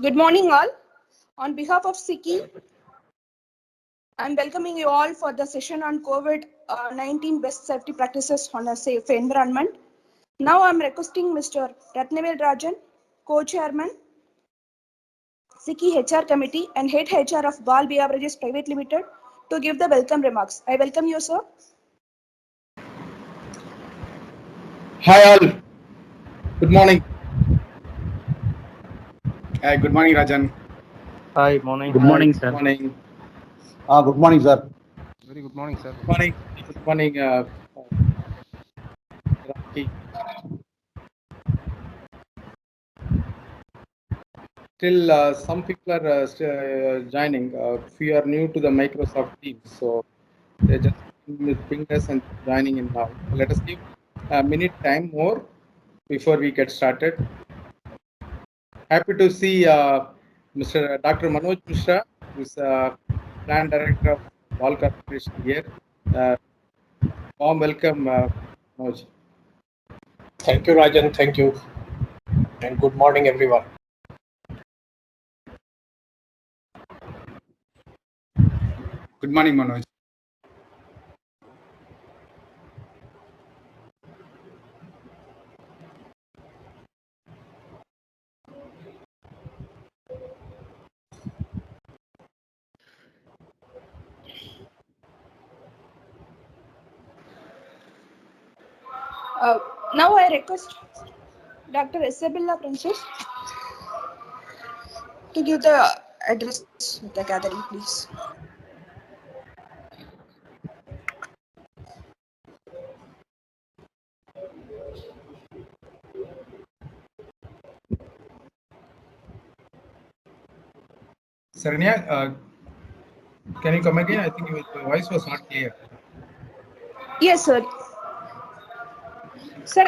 Good morning, all. On behalf of SICKI, I'm welcoming you all for the session on COVID-19 best safety practices on a safe environment. Now I'm requesting Mr. Ratnavel Rajan, Co-Chairman, SICKI HR Committee and Head HR of Ball Beverages Private Limited, to give the welcome remarks. I welcome you, sir. Hi all. Good morning. Good morning, Rajan. Hi, morning. Good morning, sir. Good morning. Good morning, sir. Very good morning, sir. Good morning. Good morning, Ramki. Still, some people are joining. Few are new to the Microsoft Teams, so they just ping us and joining in now. Let us give a minute time more before we get started. Happy to see Mr. Dr. Manoj Mishra, who is Plan Director of Ball Corporation here. Warm welcome, Manoj. Thank you, Rajan. Thank you. And good morning, everyone. Good morning, Manoj. Now I request Dr. Isabella Princess to give the address of the gathering, please. Saranya, can you come again? I think your voice was not clear. Yes, sir. Sir,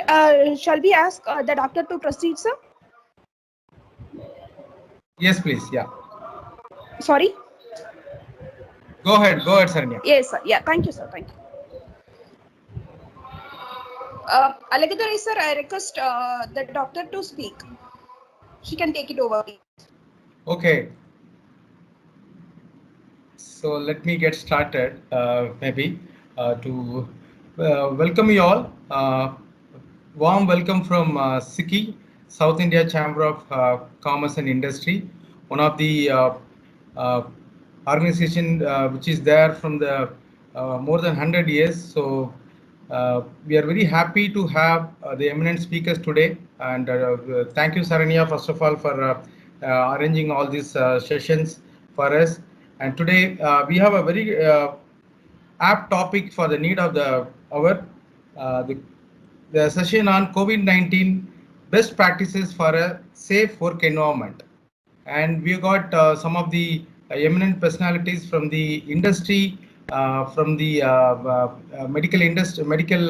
shall we ask the doctor to proceed, sir? Yes, please. Yeah. Sorry? Go ahead, Saranya. Yes, sir. Yeah, thank you, sir. Thank you. Alagadari, sir, I request the doctor to speak. She can take it over, please. Okay. So let me get started, maybe, to welcome you all. Warm welcome from SICKI, South India Chamber of Commerce and Industry, one of the uh, organization which is there from the more than 100 years. So we are very happy to have the eminent speakers today. And thank you, Saranya, first of all, for arranging all these sessions for us. And today we have a very apt topic for the need of the hour. The session on COVID-19 best practices for a safe work environment. And we got some of the eminent personalities from the industry, from the medical industry, medical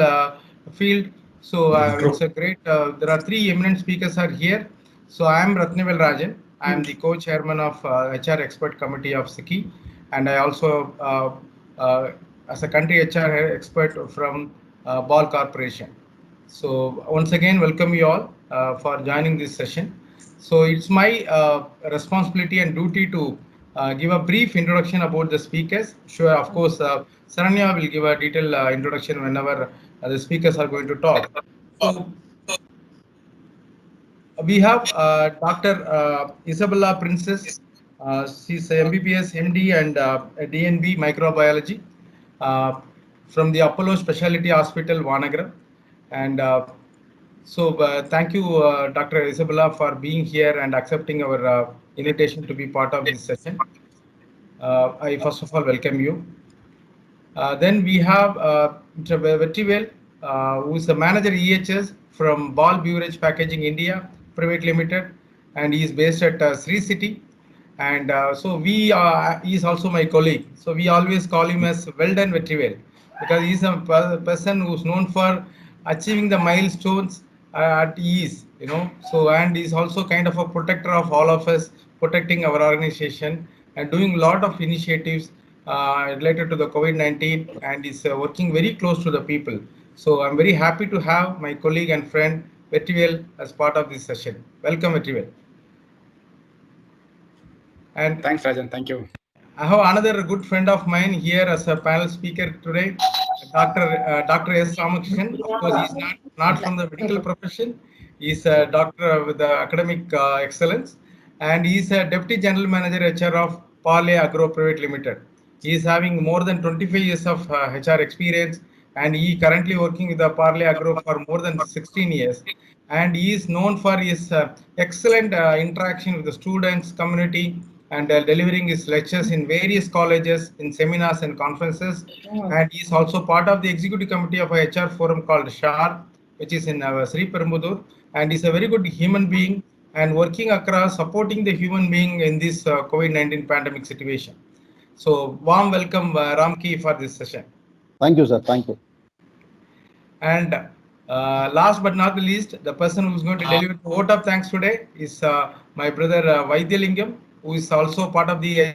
field. So it's a great. There are three eminent speakers are here. So I am Ratnavel Rajan. I am the co-chairman of HR Expert Committee of SICKI, and I also as a country HR expert from Ball Corporation. So once again, welcome you all for joining this session. So it's my responsibility and duty to give a brief introduction about the speakers. Sure, of course, Saranya will give a detailed introduction whenever the speakers are going to talk. So we have Dr. Isabella Princess. She's a MBBS, MD, and DNB microbiology from the Apollo Specialty Hospital, Vanagaram. And thank you, Dr. Isabella, for being here and accepting our invitation to be part of this session. I first of all welcome you. Then we have Mr. Vetrivel, who is the manager EHS from Ball Beverage Packaging India Private Limited, and he is based at Sri City. And he is also my colleague. So we always call him as Well Done Vetrivel, because he is a person who is known for achieving the milestones at ease, So, and he's also kind of a protector of all of us, protecting our organization and doing a lot of initiatives related to the COVID-19, and is working very close to the people. So I'm very happy to have my colleague and friend Vetrivel as part of this session. Welcome, Vetrivel. And Thanks, Rajan. Thank you. I have another good friend of mine here as a panel speaker today, Dr. S. Ramakrishnan. Of course, he's not from the medical profession. He's a doctor with academic excellence, and he's a deputy general manager HR of Parley Agro Private Limited. He is having more than 25 years of HR experience, and he currently working with the Parley Agro for more than 16 years. And he is known for his excellent interaction with the students, community, and delivering his lectures in various colleges, in seminars and conferences. And he is also part of the executive committee of a HR forum called SHAR, which is in Sri Perumbudur. And he's a very good human being and working across supporting the human being in this COVID-19 pandemic situation. So warm welcome, Ramki, for this session. Thank you, sir. Thank you. And last but not the least, the person who is going to deliver the vote of thanks today is my brother Vaidyalingam, who is also part of the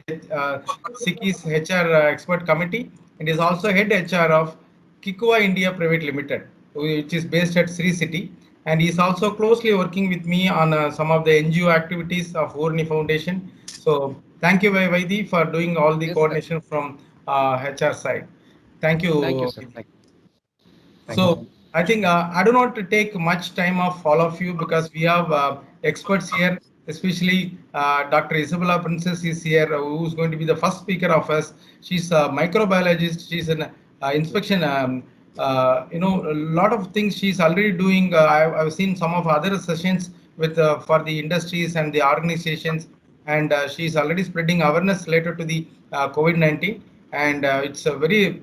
SICKI's HR expert committee and is also head HR of Kikuva India Private Limited, which is based at Sri City. And he is also closely working with me on some of the NGO activities of Orni Foundation. So thank you, Vaidhi, for doing all the coordination from HR side. Thank you. Thank you, sir. Thank you. So I think I do not take much time of all of you because we have experts here, especially Dr. Isabella Princess is here, who is going to be the first speaker of us. She's a microbiologist. She's an inspection. A lot of things she's already doing. I've seen some of other sessions with for the industries and the organizations, and she's already spreading awareness related to the COVID-19, and it's a very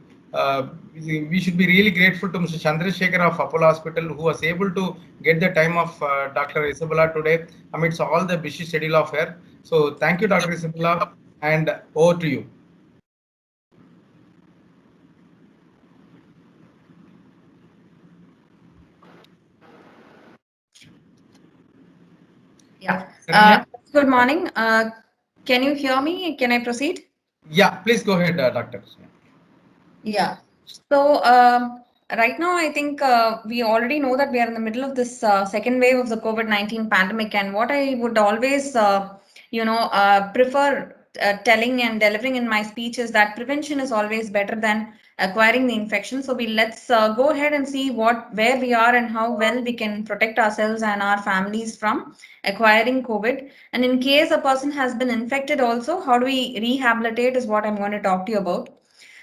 we should be really grateful to Mr. Chandrasekhar of Apollo Hospital, who was able to get the time of Dr. Isabella today amidst all the busy schedule of her. So thank you, Dr. Isabella, and over to you. Yeah. Good morning. Can you hear me? Can I proceed? Yeah, please go ahead, Doctor. Yeah. So right now, I think we already know that we are in the middle of this second wave of the COVID-19 pandemic. And what I would always, prefer telling and delivering in my speech is that prevention is always better than acquiring the infection. So let's go ahead and see where we are and how well we can protect ourselves and our families from acquiring COVID. And in case a person has been infected also, how do we rehabilitate is what I'm going to talk to you about.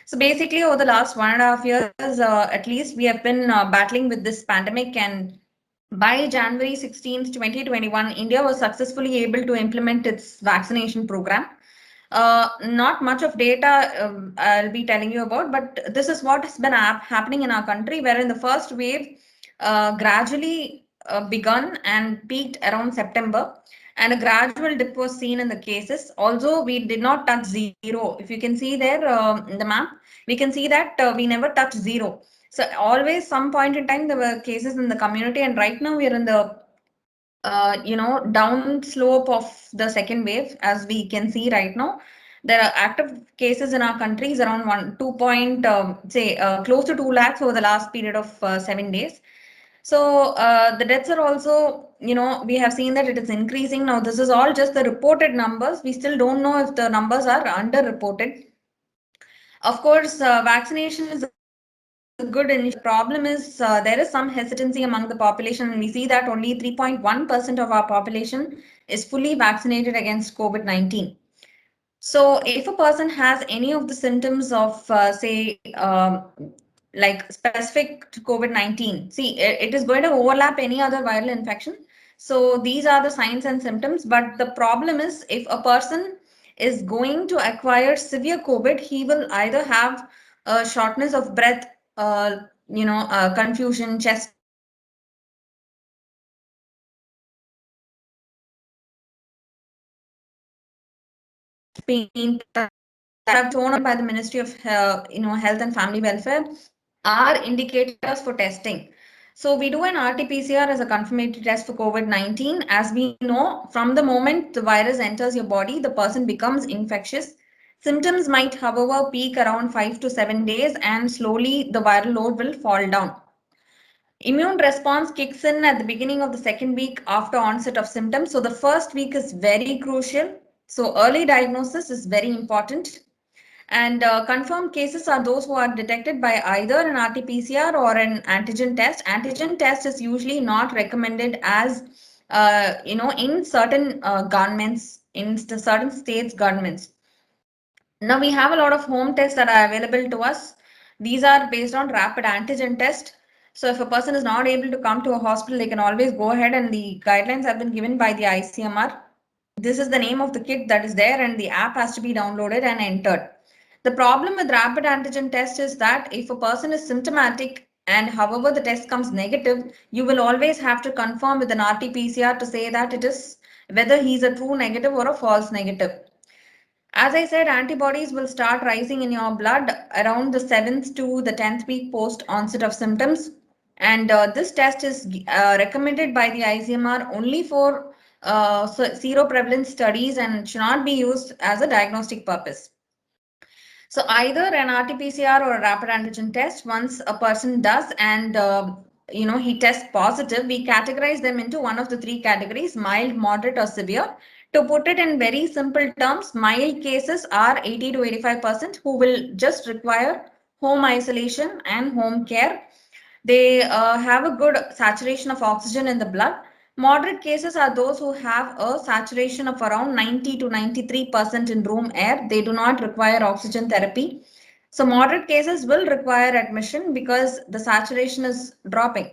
So basically, over the last 1.5 years, at least, we have been battling with this pandemic. And by January 16th, 2021, India was successfully able to implement its vaccination program. Not much of data I'll be telling you about, but this is what has been happening in our country, wherein the first wave gradually begun and peaked around September. And a gradual dip was seen in the cases. Also, we did not touch zero. If you can see there in the map, we can see that we never touched zero. So always some point in time, there were cases in the community. And right now we are in the down slope of the second wave, as we can see right now. There are active cases in our country is around close to 2 lakhs over the last period of 7 days. So the deaths are also, we have seen that it is increasing. Now, this is all just the reported numbers. We still don't know if the numbers are underreported. Of course, vaccination is a good initiative. Problem is there is some hesitancy among the population, and we see that only 3.1% of our population is fully vaccinated against COVID-19. So if a person has any of the symptoms of, like specific to COVID-19, see, it is going to overlap any other viral infection. So these are the signs and symptoms. But the problem is, if a person is going to acquire severe COVID, he will either have a shortness of breath, confusion, chest pain, that are shown up by the Ministry of Health and Family Welfare are indicators for testing. So we do an RT-PCR as a confirmatory test for COVID-19. As we know, from the moment the virus enters your body, the person becomes infectious. Symptoms might, however, peak around 5 to 7 days, and slowly the viral load will fall down. Immune response kicks in at the beginning of the second week after onset of symptoms. So the first week is very crucial. So early diagnosis is very important. And confirmed cases are those who are detected by either an RT-PCR or an antigen test. Antigen test is usually not recommended as, in certain governments, in the certain states governments. Now we have a lot of home tests that are available to us. These are based on rapid antigen test. So if a person is not able to come to a hospital, they can always go ahead, and the guidelines have been given by the ICMR. This is the name of the kit that is there, and the app has to be downloaded and entered. The problem with rapid antigen test is that if a person is symptomatic and however the test comes negative, you will always have to confirm with an RT-PCR to say that it is whether he's a true negative or a false negative. As I said, antibodies will start rising in your blood around the 7th to the 10th week post onset of symptoms. And this test is recommended by the ICMR only for seroprevalence studies and should not be used as a diagnostic purpose. So either an RT-PCR or a rapid antigen test, once a person does and he tests positive, we categorize them into one of the three categories: mild, moderate, or severe. To put it in very simple terms, mild cases are 80 to 85% who will just require home isolation and home care. They have a good saturation of oxygen in the blood. Moderate cases are those who have a saturation of around 90 to 93% in room air. They do not require oxygen therapy. So moderate cases will require admission because the saturation is dropping.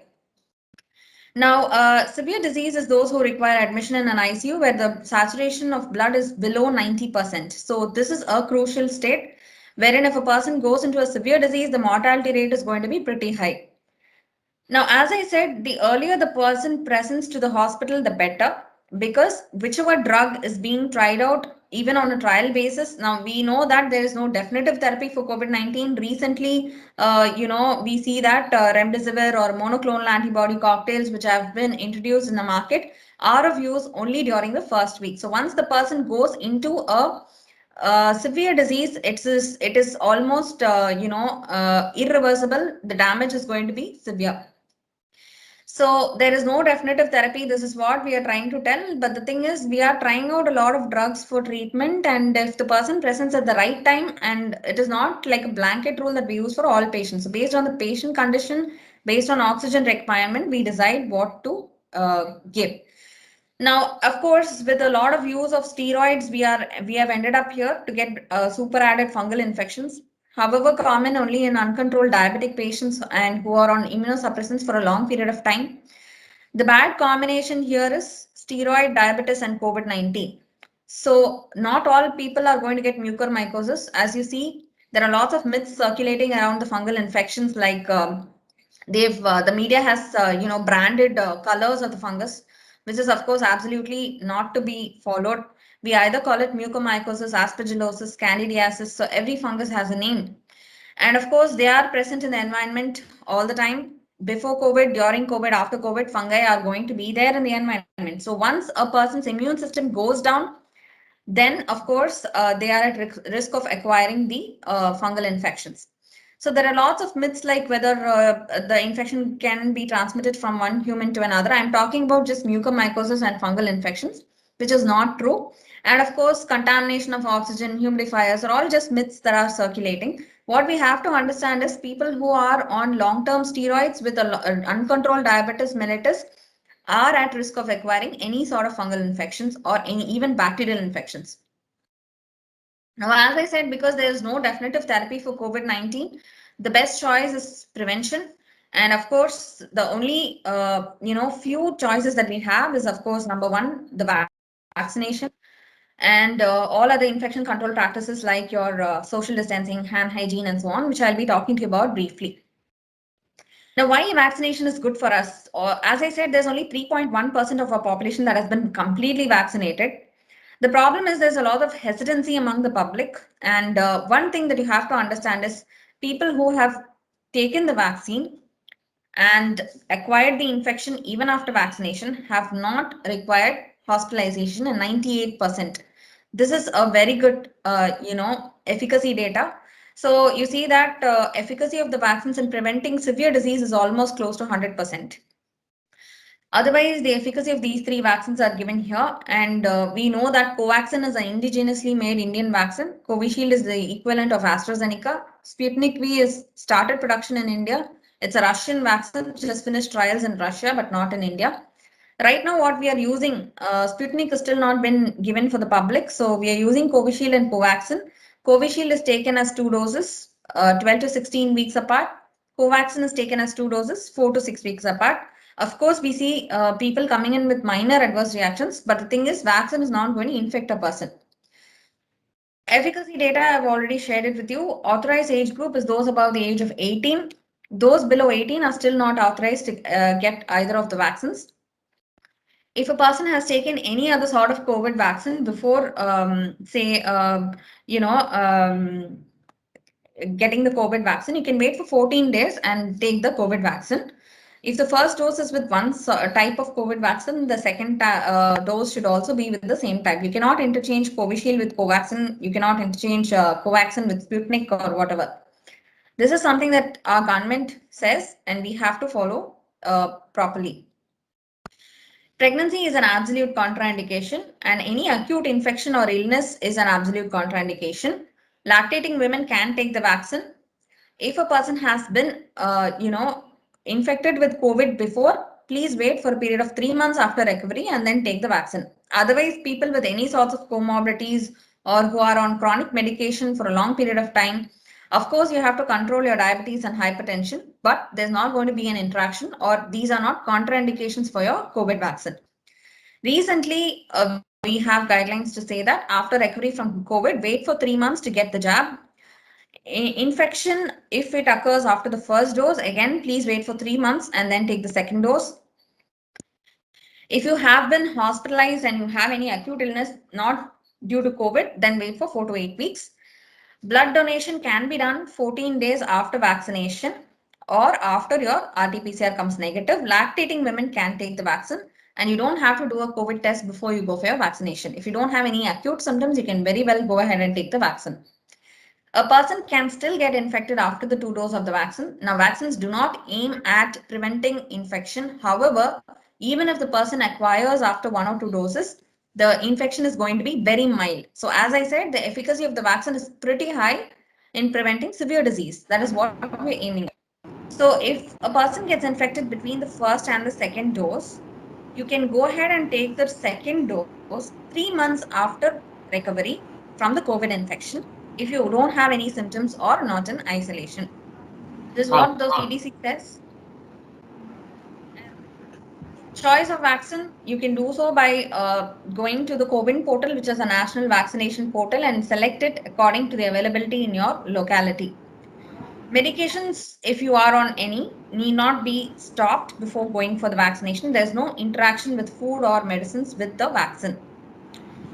Now, severe disease is those who require admission in an ICU where the saturation of blood is below 90%. So this is a crucial state wherein if a person goes into a severe disease, the mortality rate is going to be pretty high. Now, as I said, the earlier the person presents to the hospital, the better, because whichever drug is being tried out, even on a trial basis. Now, we know that there is no definitive therapy for COVID-19. Recently, we see that remdesivir or monoclonal antibody cocktails, which have been introduced in the market, are of use only during the first week. So once the person goes into a severe disease, it is almost irreversible. The damage is going to be severe. So there is no definitive therapy. This is what we are trying to tell. But the thing is, we are trying out a lot of drugs for treatment. And if the person presents at the right time, and it is not like a blanket rule that we use for all patients. So based on the patient condition, based on oxygen requirement, we decide what to give. Now, of course, with a lot of use of steroids, we have ended up here to get super added fungal infections. However, common only in uncontrolled diabetic patients and who are on immunosuppressants for a long period of time. The bad combination here is steroid, diabetes, and COVID-19. So not all people are going to get mucormycosis. As you see, there are lots of myths circulating around the fungal infections, like the media has branded colors of the fungus, which is of course absolutely not to be followed. We either call it mucormycosis, aspergillosis, candidiasis. So every fungus has a name. And of course, they are present in the environment all the time. Before COVID, during COVID, after COVID, fungi are going to be there in the environment. So once a person's immune system goes down, then of course, they are at risk of acquiring the fungal infections. So there are lots of myths like whether the infection can be transmitted from one human to another. I'm talking about just mucormycosis and fungal infections, which is not true. And of course, contamination of oxygen, humidifiers are all just myths that are circulating. What we have to understand is people who are on long-term steroids with an uncontrolled diabetes mellitus are at risk of acquiring any sort of fungal infections or even bacterial infections. Now, as I said, because there is no definitive therapy for COVID-19, the best choice is prevention. And of course, the only few choices that we have is, of course, number one, the vaccination, and all other infection control practices like your social distancing, hand hygiene, and so on, which I'll be talking to you about briefly. Now, why vaccination is good for us? As I said, there's only 3.1% of our population that has been completely vaccinated. The problem is there's a lot of hesitancy among the public. And one thing that you have to understand is people who have taken the vaccine and acquired the infection even after vaccination have not required hospitalization in 98%. This is a very good, efficacy data. So you see that efficacy of the vaccines in preventing severe disease is almost close to 100%. Otherwise, the efficacy of these 3 vaccines are given here. And we know that Covaxin is an indigenously made Indian vaccine. Covishield is the equivalent of AstraZeneca. Sputnik V is started production in India. It's a Russian vaccine, just finished trials in Russia, but not in India. Right now, what we are using, Sputnik has still not been given for the public. So we are using Covishield and Covaxin. Covishield is taken as 2 doses, 12 to 16 weeks apart. Covaxin is taken as 2 doses, 4 to 6 weeks apart. Of course, we see people coming in with minor adverse reactions, but the thing is, vaccine is not going to infect a person. Efficacy data, I've already shared it with you. Authorized age group is those above the age of 18. Those below 18 are still not authorized to get either of the vaccines. If a person has taken any other sort of COVID vaccine before, getting the COVID vaccine, you can wait for 14 days and take the COVID vaccine. If the first dose is with one type of COVID vaccine, the second dose should also be with the same type. You cannot interchange Covishield with Covaxin. You cannot interchange Covaxin with Sputnik or whatever. This is something that our government says, and we have to follow properly. Pregnancy is an absolute contraindication, and any acute infection or illness is an absolute contraindication. Lactating women can take the vaccine. If a person has been, infected with COVID before, please wait for a period of 3 months after recovery and then take the vaccine. Otherwise, people with any sorts of comorbidities or who are on chronic medication for a long period of time, of course, you have to control your diabetes and hypertension, but there's not going to be an interaction, or these are not contraindications for your COVID vaccine. Recently, we have guidelines to say that after recovery from COVID, wait for 3 months to get the jab. Infection, if it occurs after the first dose, again, please wait for 3 months and then take the second dose. If you have been hospitalized and you have any acute illness not due to COVID, then wait for 4 to 8 weeks. Blood donation can be done 14 days after vaccination or after your RT-PCR comes negative. Lactating women can take the vaccine, and you don't have to do a COVID test before you go for your vaccination. If you don't have any acute symptoms, you can very well go ahead and take the vaccine. A person can still get infected after the 2 doses of the vaccine. Now, vaccines do not aim at preventing infection. However, even if the person acquires after 1 or 2 doses, the infection is going to be very mild. So as I said, the efficacy of the vaccine is pretty high in preventing severe disease. That is what we're aiming at. So if a person gets infected between the first and the second dose, you can go ahead and take the second dose 3 months after recovery from the COVID infection if you don't have any symptoms or not in isolation. This is what the CDC says. Choice of vaccine, you can do so by going to the CoWIN portal, which is a national vaccination portal, and select it according to the availability in your locality. Medications, if you are on any, need not be stopped before going for the vaccination. There's no interaction with food or medicines with the vaccine.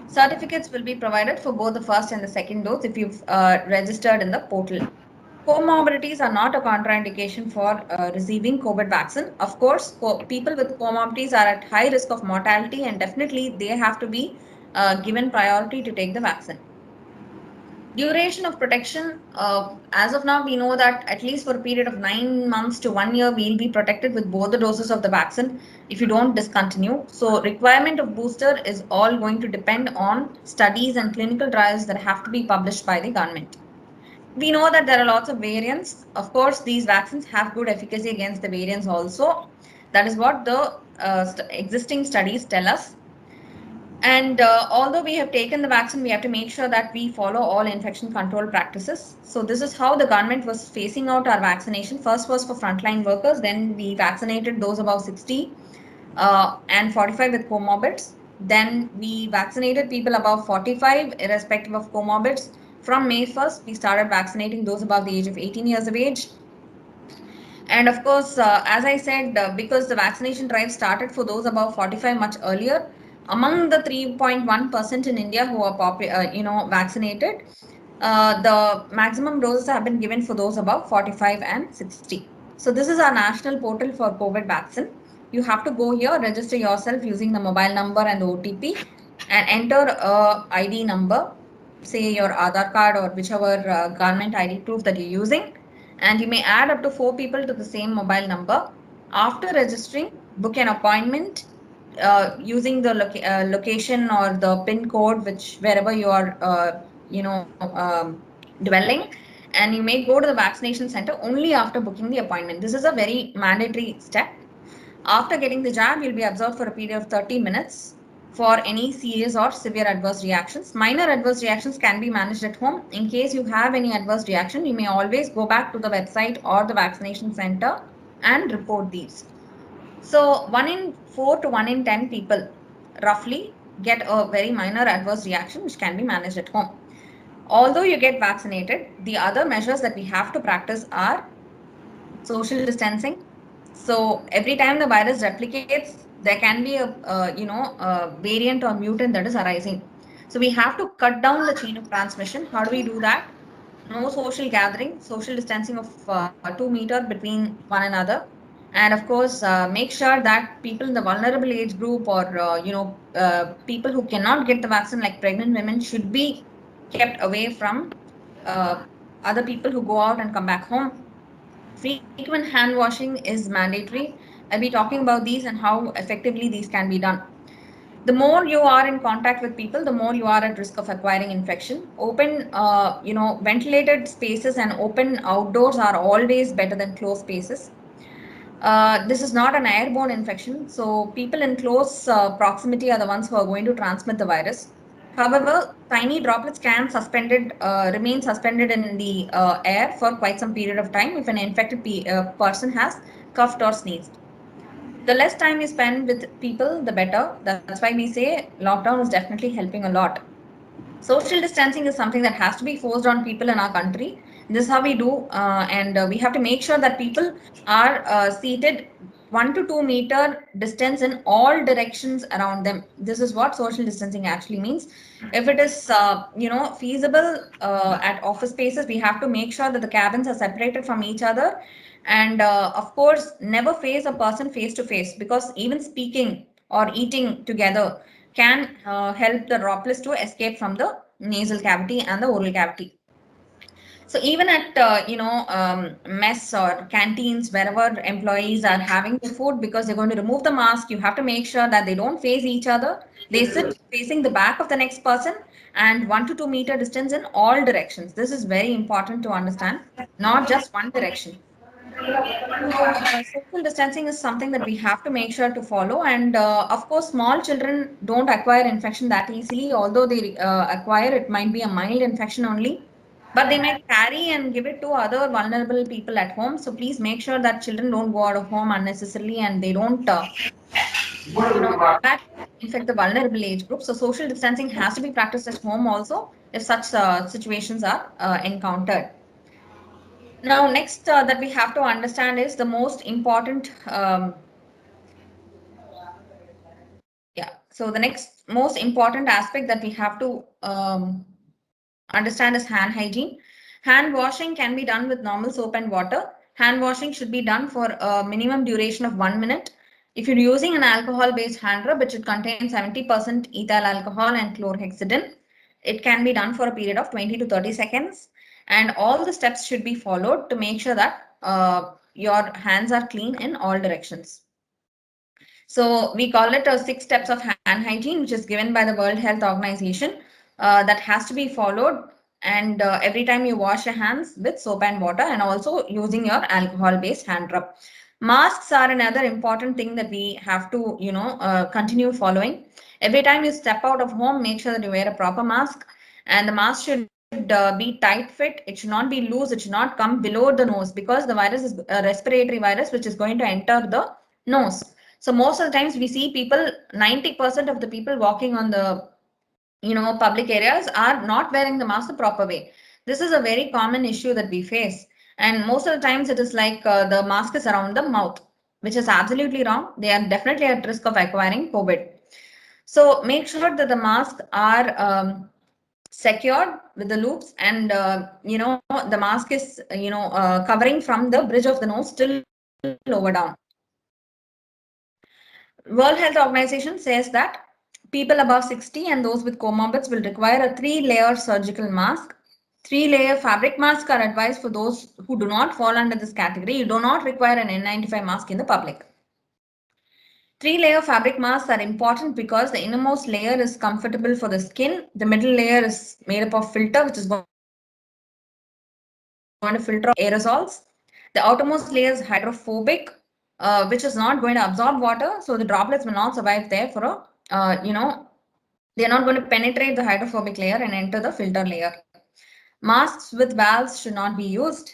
Certificates will be provided for both the first and the second dose if you've registered in the portal. Comorbidities are not a contraindication for receiving COVID vaccine. Of course, people with comorbidities are at high risk of mortality, and definitely they have to be given priority to take the vaccine. Duration of protection, as of now, we know that at least for a period of 9 months to 1 year, we'll be protected with both the doses of the vaccine if you don't discontinue. So requirement of booster is all going to depend on studies and clinical trials that have to be published by the government. We know that there are lots of variants. Of course, these vaccines have good efficacy against the variants also. That is what the existing studies tell us. And although we have taken the vaccine, we have to make sure that we follow all infection control practices. So this is how the government was phasing out our vaccination. First was for frontline workers, then we vaccinated those above 60 and 45 with comorbids. Then we vaccinated people above 45 irrespective of comorbids. From May 1st, we started vaccinating those above the age of 18 years of age. And of course, as I said, because the vaccination drive started for those above 45 much earlier, among the 3.1% in India who are vaccinated, the maximum doses have been given for those above 45 and 60. So this is our national portal for COVID vaccine. You have to go here, register yourself using the mobile number and the OTP, and enter a ID number, say your Aadhaar card or whichever government ID proof that you're using. And you may add up to 4 people to the same mobile number. After registering, book an appointment using the location or the PIN code, which wherever you are, dwelling, and you may go to the vaccination center only after booking the appointment. This is a very mandatory step. After getting the jab, you'll be observed for a period of 30 minutes for any serious or severe adverse reactions. Minor adverse reactions can be managed at home. In case you have any adverse reaction, you may always go back to the website or the vaccination center and report these. So 1 in 4 to 1 in 10 people roughly get a very minor adverse reaction which can be managed at home. Although you get vaccinated, the other measures that we have to practice are social distancing. So every time the virus replicates, there can be a variant or mutant that is arising. So we have to cut down the chain of transmission. How do we do that? No social gathering, social distancing of 2 meters between one another. And of course, make sure that people in the vulnerable age group or, people who cannot get the vaccine, like pregnant women, should be kept away from other people who go out and come back home. Frequent hand washing is mandatory. I'll be talking about these and how effectively these can be done. The more you are in contact with people, the more you are at risk of acquiring infection. Open, ventilated spaces and open outdoors are always better than closed spaces. This is not an airborne infection, so people in close proximity are the ones who are going to transmit the virus. However, tiny droplets can remain suspended in the air for quite some period of time if an infected person has coughed or sneezed. The less time you spend with people, the better. That's why we say lockdown is definitely helping a lot. Social distancing is something that has to be forced on people in our country. This is how we do, and we have to make sure that people are seated 1 to 2 meter distance in all directions around them. This is what social distancing actually means. If it is, feasible at office spaces, we have to make sure that the cabins are separated from each other. And of course, never face a person face to face, because even speaking or eating together can help the droplets to escape from the nasal cavity and the oral cavity. So even at mess or canteens, wherever employees are having the food, because they're going to remove the mask, you have to make sure that they don't face each other. They sit facing the back of the next person and 1 to 2 meter distance in all directions. This is very important to understand, not just one direction. Social distancing is something that we have to make sure to follow, and of course, small children don't acquire infection that easily. Although they acquire, it might be a mild infection only, but they might carry and give it to other vulnerable people at home. So please make sure that children don't go out of home unnecessarily and they don't infect the vulnerable age group. So social distancing has to be practiced at home also if such situations are encountered. Now, next that we have to understand is the most important. So the next most important aspect that we have to understand is hand hygiene. Hand washing can be done with normal soap and water. Hand washing should be done for a minimum duration of 1 minute. If you're using an alcohol-based hand rub, it should contain 70% ethyl alcohol and chlorhexidine. It can be done for a period of 20 to 30 seconds. And all the steps should be followed to make sure that your hands are clean in all directions. So we call it 6 steps of hand hygiene, which is given by the World Health Organization, that has to be followed. And every time you wash your hands with soap and water, and also using your alcohol-based hand rub. Masks are another important thing that we have to, continue following. Every time you step out of home, make sure that you wear a proper mask, and the mask should be tight fit. It should not be loose. It should not come below the nose, because the virus is a respiratory virus which is going to enter the nose. So most of the times we see people, 90% of the people walking on the public areas are not wearing the mask the proper way. This is a very common issue that we face, and most of the times it is like the mask is around the mouth, which is absolutely wrong. They are definitely at risk of acquiring COVID. So make sure that the masks are secured with the loops, and the mask is covering from the bridge of the nose till lower down. World Health Organization says that people above 60 and those with comorbids will require a 3-layer surgical mask. 3-layer fabric masks are advised for those who do not fall under this category. You do not require an N95 mask in the public. 3-layer fabric masks are important because the innermost layer is comfortable for the skin. The middle layer is made up of filter, which is going to filter aerosols. The outermost layer is hydrophobic, which is not going to absorb water. So the droplets will not survive there for they're not going to penetrate the hydrophobic layer and enter the filter layer. Masks with valves should not be used.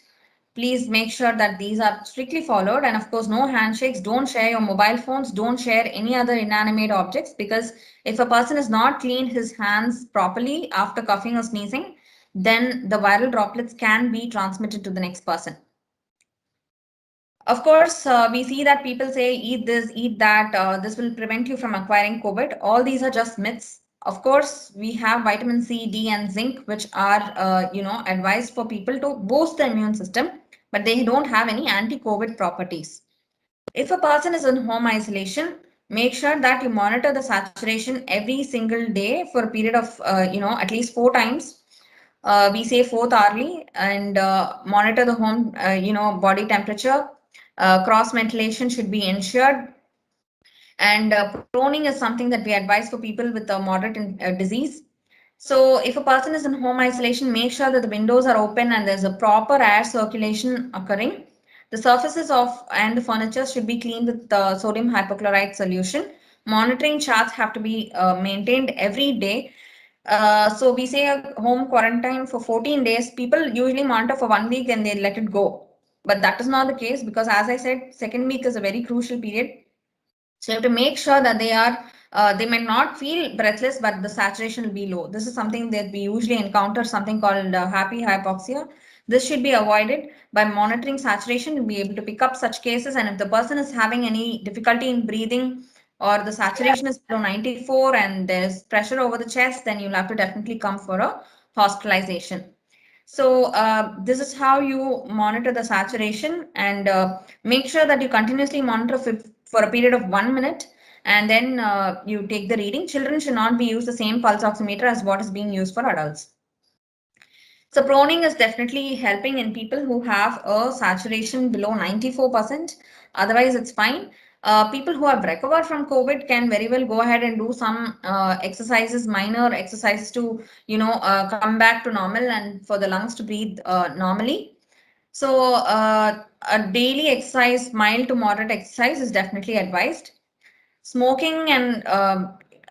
Please make sure that these are strictly followed. And of course, no handshakes. Don't share your mobile phones. Don't share any other inanimate objects, because if a person has not cleaned his hands properly after coughing or sneezing, then the viral droplets can be transmitted to the next person. Of course, we see that people say, eat this, eat that, this will prevent you from acquiring COVID. All these are just myths. Of course, we have vitamin C, D, and zinc, which are, advised for people to boost the immune system, but they don't have any anti-COVID properties. If a person is in home isolation, make sure that you monitor the saturation every single day for a period of, at least 4 times. We say 4th hourly, and monitor the home, body temperature. Cross ventilation should be ensured. And proning is something that we advise for people with a moderate disease. So if a person is in home isolation, make sure that the windows are open and there's a proper air circulation occurring. The surfaces and the furniture should be cleaned with sodium hypochlorite solution. Monitoring charts have to be maintained every day. So we say a home quarantine for 14 days. People usually monitor for 1 week and they let it go. But that is not the case, because as I said, second week is a very crucial period. So you have to make sure that they may not feel breathless, but the saturation will be low. This is something that we usually encounter, something called happy hypoxia. This should be avoided by monitoring saturation to be able to pick up such cases. And if the person is having any difficulty in breathing, or the saturation is below 94 and there's pressure over the chest, then you'll have to definitely come for a hospitalization. So this is how you monitor the saturation, and make sure that you continuously monitor for a period of 1 minute, and then you take the reading. Children should not be used the same pulse oximeter as what is being used for adults. So proning is definitely helping in people who have a saturation below 94%. Otherwise, it's fine. People who have recovered from COVID can very well go ahead and do some exercises, minor exercises to, come back to normal and for the lungs to breathe normally. So a daily exercise, mild to moderate exercise, is definitely advised. Smoking and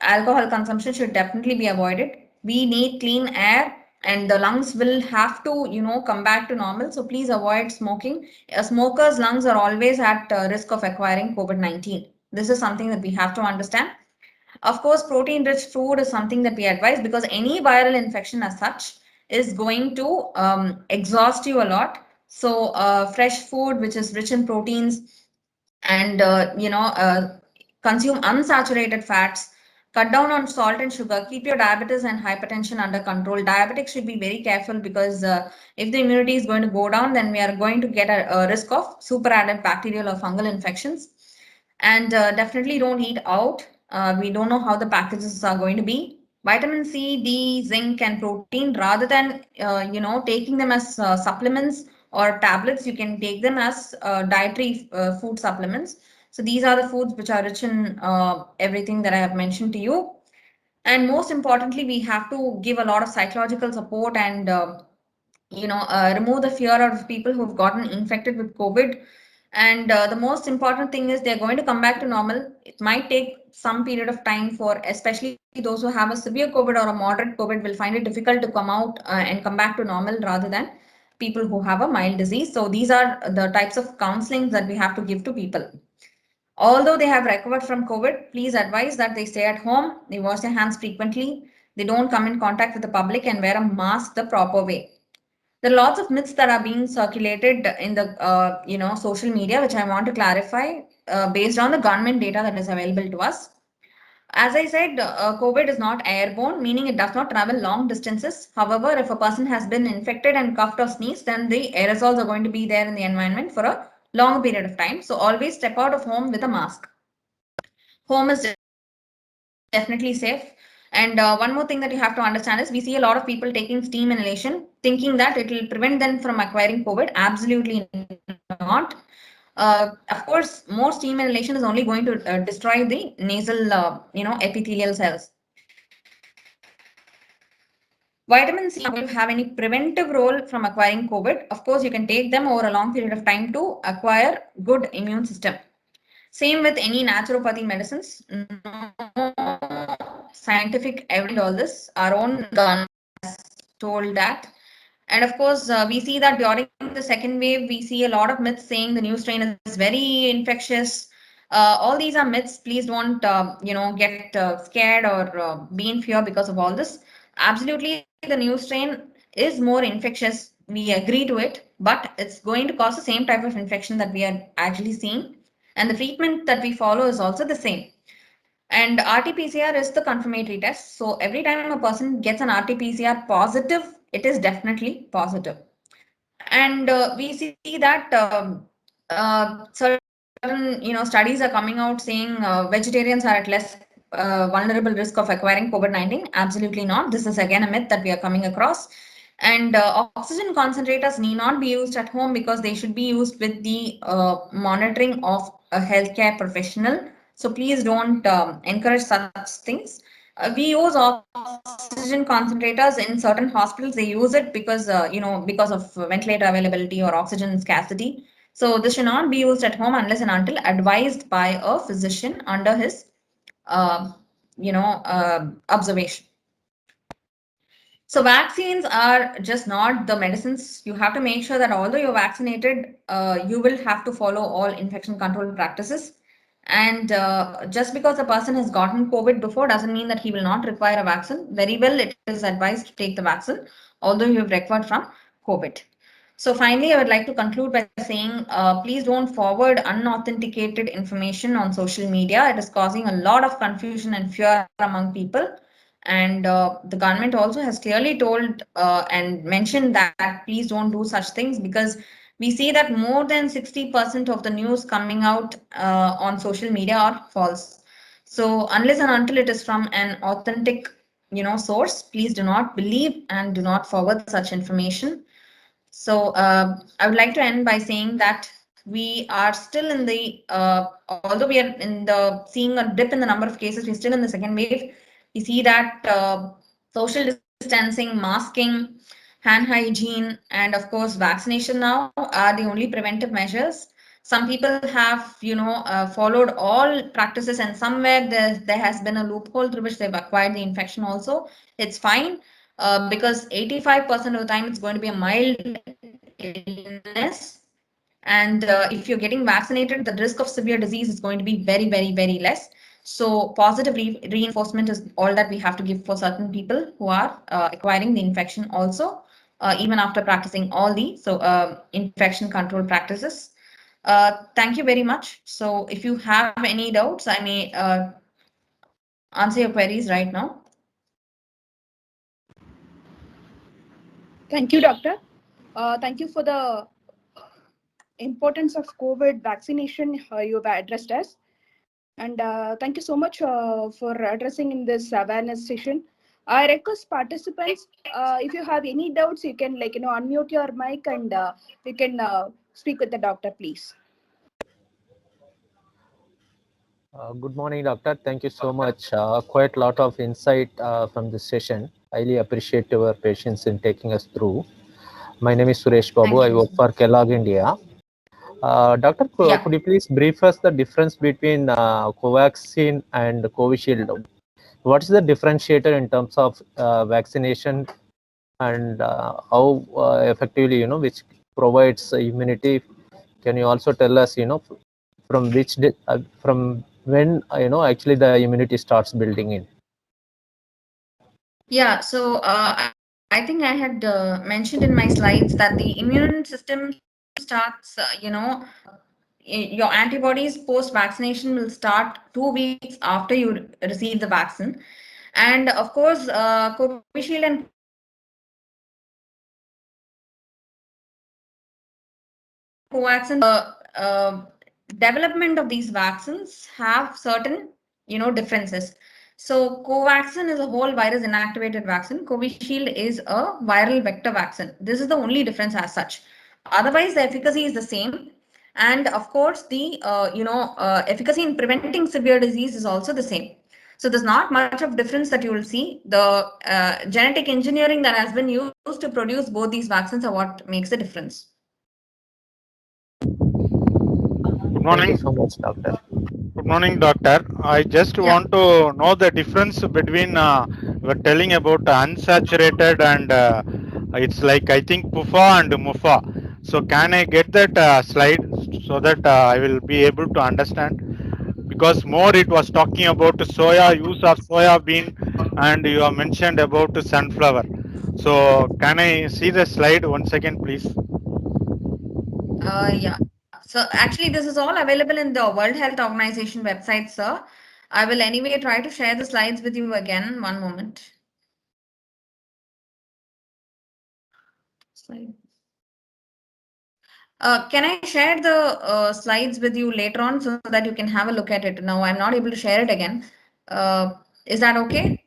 alcohol consumption should definitely be avoided. We need clean air, and the lungs will have to, come back to normal. So please avoid smoking. A smoker's lungs are always at risk of acquiring COVID-19. This is something that we have to understand. Of course, protein-rich food is something that we advise, because any viral infection as such is going to exhaust you a lot. So fresh food, which is rich in proteins, and consume unsaturated fats. Cut down on salt and sugar. Keep your diabetes and hypertension under control. Diabetics should be very careful, because if the immunity is going to go down, then we are going to get a risk of superadded bacterial or fungal infections. And definitely don't eat out. We don't know how the packages are going to be. Vitamin C, D, zinc, and protein, rather than taking them as supplements or tablets, you can take them as dietary food supplements. So these are the foods which are rich in everything that I have mentioned to you. And most importantly, we have to give a lot of psychological support and remove the fear out of people who've gotten infected with COVID. And the most important thing is they're going to come back to normal. It might take some period of time, for especially those who have a severe COVID or a moderate COVID will find it difficult to come out and come back to normal, rather than people who have a mild disease. So these are the types of counseling that we have to give to people. Although they have recovered from COVID, please advise that they stay at home, they wash their hands frequently, they don't come in contact with the public, and wear a mask the proper way. There are lots of myths that are being circulated in the social media, which I want to clarify based on the government data that is available to us. As I said, COVID is not airborne, meaning it does not travel long distances. However, if a person has been infected and coughed or sneezed, then the aerosols are going to be there in the environment for a long period of time. So always step out of home with a mask. Home is definitely safe. And one more thing that you have to understand is we see a lot of people taking steam inhalation, thinking that it will prevent them from acquiring COVID. Absolutely not. Of course, more steam inhalation is only going to destroy the nasal, epithelial cells. Vitamin C will have any preventive role from acquiring COVID. Of course, you can take them over a long period of time to acquire good immune system. Same with any naturopathy medicines. No scientific evidence all this. Our own government has told that. And of course, we see that during the second wave, we see a lot of myths saying the new strain is very infectious. All these are myths. Please don't, get scared or be in fear because of all this. Absolutely, the new strain is more infectious. We agree to it, but it's going to cause the same type of infection that we are actually seeing. And the treatment that we follow is also the same. And RT-PCR is the confirmatory test. So every time a person gets an RT-PCR positive, it is definitely positive. And we see that certain studies are coming out saying vegetarians are at less vulnerable risk of acquiring COVID-19. Absolutely not. This is again a myth that we are coming across. And oxygen concentrators need not be used at home because they should be used with the monitoring of a healthcare professional. So please don't encourage such things. We use oxygen concentrators in certain hospitals. They use it because because of ventilator availability or oxygen scarcity. So this should not be used at home unless and until advised by a physician under his observation. So vaccines are just not the medicines. You have to make sure that although you're vaccinated, you will have to follow all infection control practices. And just because a person has gotten COVID before doesn't mean that he will not require a vaccine. Very well, it is advised to take the vaccine, although you have recovered from COVID. So finally, I would like to conclude by saying, please don't forward unauthenticated information on social media. It is causing a lot of confusion and fear among people. And the government also has clearly told and mentioned that please don't do such things, because we see that more than 60% of the news coming out on social media are false. So unless and until it is from an authentic, source, please do not believe and do not forward such information. So I would like to end by saying that we are still in the, although we are in the seeing a dip in the number of cases, we're still in the second wave. We see that social distancing, masking, hand hygiene, and of course vaccination now are the only preventive measures. Some people have, followed all practices, and somewhere there has been a loophole through which they've acquired the infection also. It's fine. Because 85% of the time it's going to be a mild illness. And if you're getting vaccinated, the risk of severe disease is going to be very, very, very less. So positive reinforcement is all that we have to give for certain people who are acquiring the infection also, even after practicing all the infection control practices. Thank you very much. So if you have any doubts, I may answer your queries right now. Thank you, Doctor. Thank you for the importance of COVID vaccination you've addressed us. And thank you so much for addressing in this awareness session. I request participants, if you have any doubts, you can unmute your mic and you can speak with the doctor, please. Good morning, Doctor. Thank you so much. Quite a lot of insight from this session. Highly appreciate your patience in taking us through. My name is Suresh Babu. I work for Kellogg India. Doctor, could you please brief us the difference between Covaxin and Covishield? What is the differentiator in terms of vaccination and how effectively, which provides immunity? Can you also tell us, from which from when actually the immunity starts building in? Yeah, so I think I had mentioned in my slides that the immune system starts, your antibodies post vaccination will start 2 weeks after you receive the vaccine. And of course, Covishield and Covaxin, development of these vaccines have certain, differences. So Covaxin is a whole virus inactivated vaccine. Covishield is a viral vector vaccine. This is the only difference as such. Otherwise, the efficacy is the same. And of course, the efficacy in preventing severe disease is also the same. So there's not much of difference that you will see. The genetic engineering that has been used to produce both these vaccines are what makes the difference. Good Thank morning. you so much, doctor. Good morning, doctor. I just want to know the difference between we're telling about unsaturated and it's like I think PUFA and MUFA. So can I get that slide so that I will be able to understand? Because more it was talking about soya, use of soya bean, and you have mentioned about sunflower. So can I see the slide once again, please? Yeah. So actually, this is all available in the World Health Organization website, sir. I will anyway try to share the slides with you again. One moment. Slide. Can I share the slides with you later on so that you can have a look at it? Now, I'm not able to share it again. Is that okay?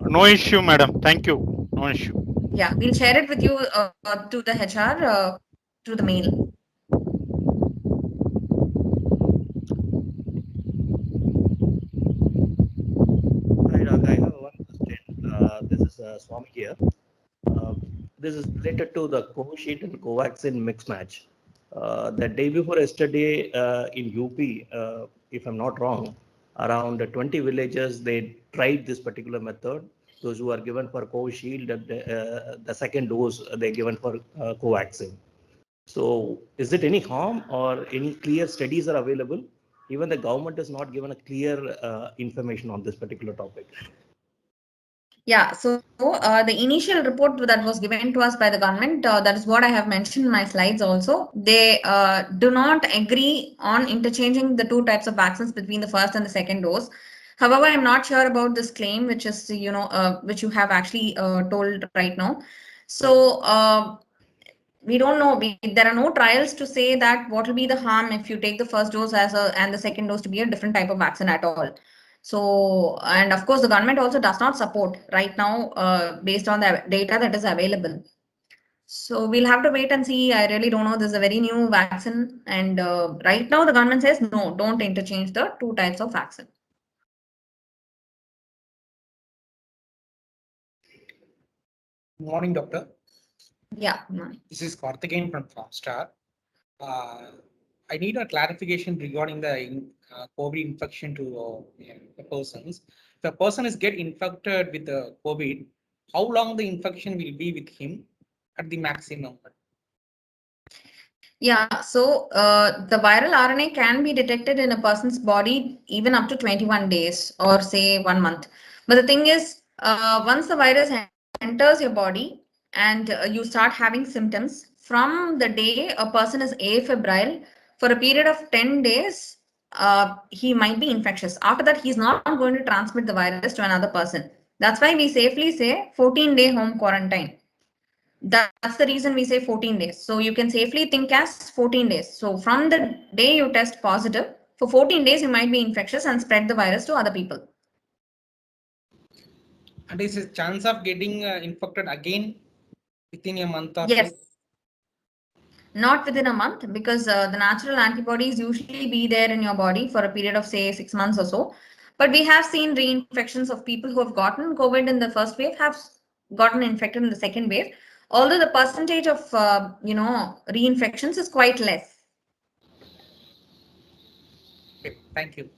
No issue, madam. Thank you. No issue. Yeah, we'll share it with you to the HR through the mail. Hi, Doc. I have one question. This is Swami here. This is related to the Covishield and Covaxin mix match. The day before yesterday in UP, if I'm not wrong, around 20 villages, they tried this particular method. Those who are given for Covishield, the second dose they given for Covaxin. So is it any harm or any clear studies are available? Even the government has not given a clear information on this particular topic. Yeah, so the initial report that was given to us by the government, that is what I have mentioned in my slides also. They do not agree on interchanging the two types of vaccines between the first and the second dose. However, I'm not sure about this claim, which is, which you have actually told right now. So we don't know. There are no trials to say that what will be the harm if you take the first dose and the second dose to be a different type of vaccine at all. So, and of course, the government also does not support right now based on the data that is available. So we'll have to wait and see. I really don't know. This is a very new vaccine. And right now the government says, no, don't interchange the two types of vaccine. Good morning, doctor. Yeah. This is Karthikeyan from Frogstar. I need a clarification regarding the COVID infection to the persons. If a person is get infected with the COVID, how long the infection will be with him at the maximum? Yeah, so the viral RNA can be detected in a person's body even up to 21 days or say 1 month. But the thing is, once the virus enters your body and you start having symptoms, from the day a person is afebrile, for a period of 10 days, he might be infectious. After that, he's not going to transmit the virus to another person. That's why we safely say 14-day home quarantine. That's the reason we say 14 days. So you can safely think as 14 days. So from the day you test positive, for 14 days, you might be infectious and spread the virus to other people. And is a chance of getting infected again within a month or yes. so? Not within a month, because the natural antibodies usually be there in your body for a period of say 6 months or so. But we have seen reinfections of people who have gotten COVID in the first wave have gotten infected in the second wave. Although the percentage of reinfections is quite less. Okay, thank you.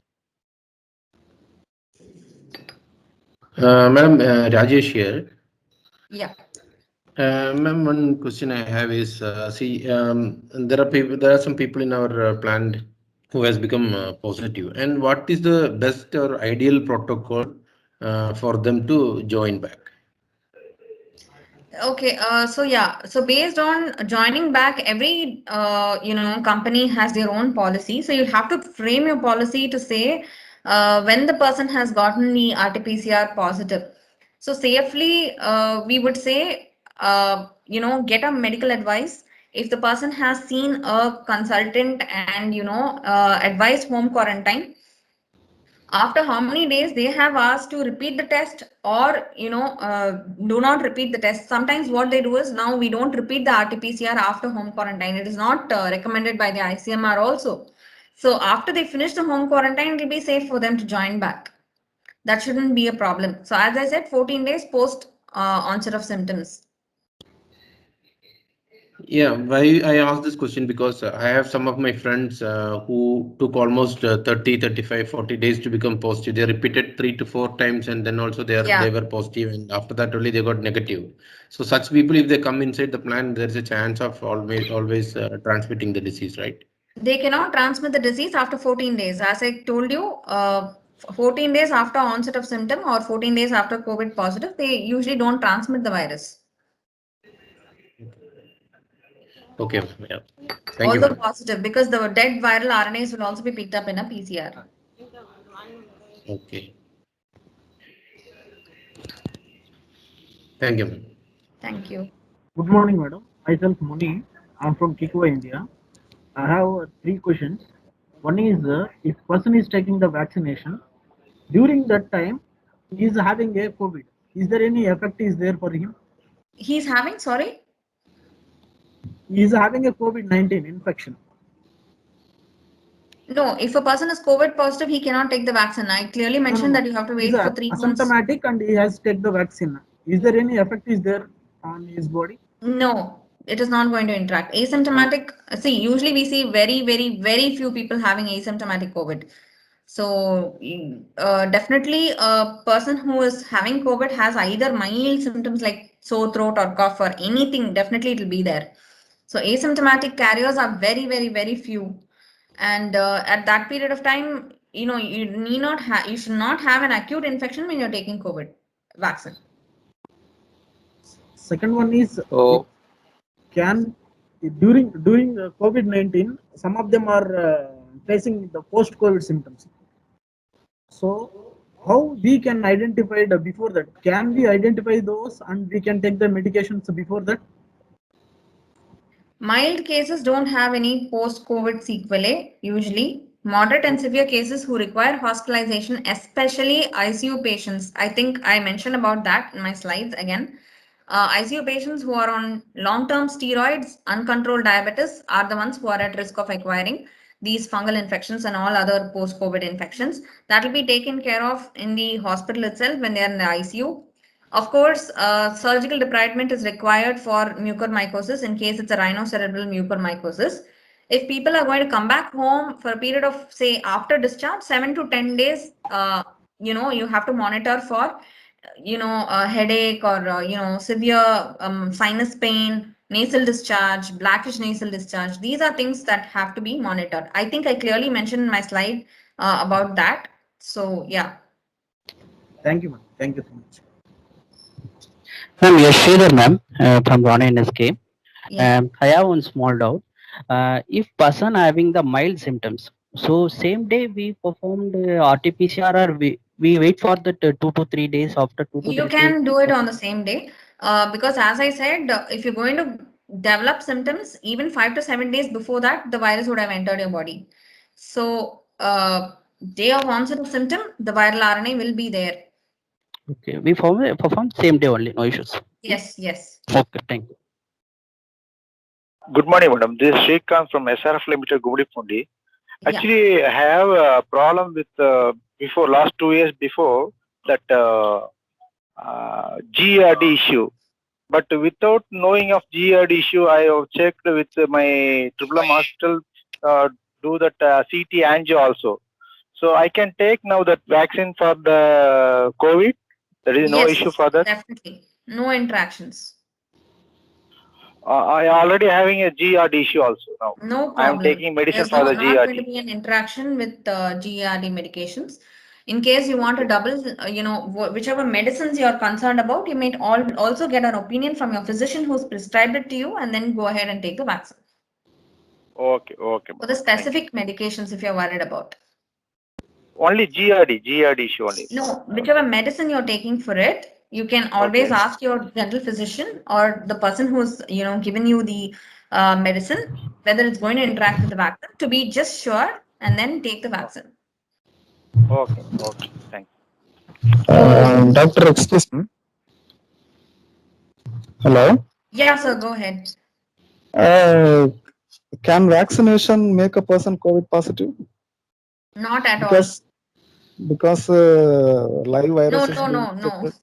Madam, Rajesh here. Yeah. Ma'am, one question I have is, there are some people in our plant who has become positive, and what is the best or ideal protocol for them to join back? Okay, so based on joining back, every company has their own policy. So you have to frame your policy to say when the person has gotten the RT-PCR positive. So safely, we would say get a medical advice. If the person has seen a consultant and advised home quarantine, After how many days they have asked to repeat the test, or do not repeat the test. Sometimes what they do is, now we don't repeat the RT-PCR after home quarantine. It is not recommended by the ICMR also. So after they finish the home quarantine, it will be safe for them to join back. That shouldn't be a problem. So as I said, 14 days post onset of symptoms. Yeah, why I asked this question because I have some of my friends who took almost 30, 35, 40 days to become positive. They repeated 3 to 4 times and then also they were positive, and after that only they got negative. So such people, if they come inside the plant, there's a chance of always transmitting the disease, right? They cannot transmit the disease after 14 days. As I told you, 14 days after onset of symptom or 14 days after COVID positive, they usually don't transmit the virus. Okay, yeah. Thank you, Although madam. positive, because the dead viral RNAs will also be picked up in a PCR. Okay. Thank you, ma'am. Thank you. Good morning, madam. Myself Muni. I'm from Kikuwa, India. I have 3 questions. One is, if person is taking the vaccination, during that time he is having a COVID. Is there any effect is there for him? He's having, sorry? He is having a COVID-19 infection. No, if a person is COVID positive, he cannot take the vaccine. I clearly mentioned that you have to wait for 3 months. Asymptomatic and he has take the vaccine. Is there any effect is there on his body? No, it is not going to interact. Asymptomatic, see, usually we see very, very, very few people having asymptomatic COVID. So definitely a person who is having COVID has either mild symptoms like sore throat or cough or anything, definitely it will be there. So asymptomatic carriers are very, very, very few. And at that period of time, you should not have an acute infection when you're taking COVID vaccine. Second one is, can during COVID-19, some of them are facing the post-COVID symptoms. So how we can identify the before that? Can we identify those and we can take the medications before that? Mild cases don't have any post-COVID sequelae, usually. Moderate and severe cases who require hospitalization, especially ICU patients. I think I mentioned about that in my slides again. ICU patients who are on long-term steroids, uncontrolled diabetes are the ones who are at risk of acquiring these fungal infections and all other post-COVID infections. That will be taken care of in the hospital itself when they are in the ICU. Of course, surgical debridement is required for mucormycosis in case it's a rhinocerebral mucormycosis. If people are going to come back home for a period of, say, after discharge, 7 to 10 days, you have to monitor for, a headache or, severe sinus pain, nasal discharge, blackish nasal discharge. These are things that have to be monitored. I think I clearly mentioned in my slide about that. So, yeah. Thank you, ma'am. Thank you so much. Ma'am, yes, Sridhar ma'am, from Rana NSK. Yeah. I have one small doubt. If person having the mild symptoms, so same day we performed RT-PCR or we wait for the 2 to 3 days after 2 to 3 You days? can do it on the same day because, as I said, if you're going to develop symptoms, even 5 to 7 days before that, the virus would have entered your body. So, day of onset of symptom, the viral RNA will be there. Okay, we perform same day only, no issues. Yes, yes. Okay, thank you. Good morning, madam. This is Srikanth from SRF Limited, Gumadipundi. Actually, I have a problem with before last 2 years before that GERD issue. But without knowing of GERD issue, I have checked with my Triple M hospital, do that CT angio also. So I can take now that vaccine for the COVID. There is no issue for that. Definitely, no interactions. I already having a GERD issue also now. No problem. I am taking medicine There's for the not going to GERD. be an interaction with GERD medications. In case you want a double, whichever medicines you're concerned about, you may also get an opinion from your physician who's prescribed it to you, and then go ahead and take the vaccine. Okay, okay. For the specific medications, if you're worried about. Only GERD issue only. No, whichever medicine you're taking for it, you can always ask your general physician or the person who's given you the medicine whether it's going to interact with the vaccine to be just sure, and then take the vaccine. Okay, okay, thank you. Doctor, excuse me. Hello. Yeah, sir, go ahead. Can vaccination make a person COVID positive? Not at Because live all. virus is No. being detected.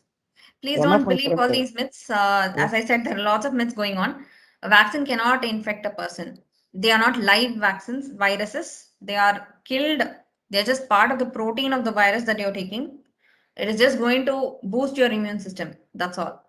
Please One of don't my believe friend. all these myths. As I said, there are lots of myths going on. A vaccine cannot infect a person. They are not live vaccines, viruses. They are killed. They're just part of the protein of the virus that you're taking. It is just going to boost your immune system. That's all.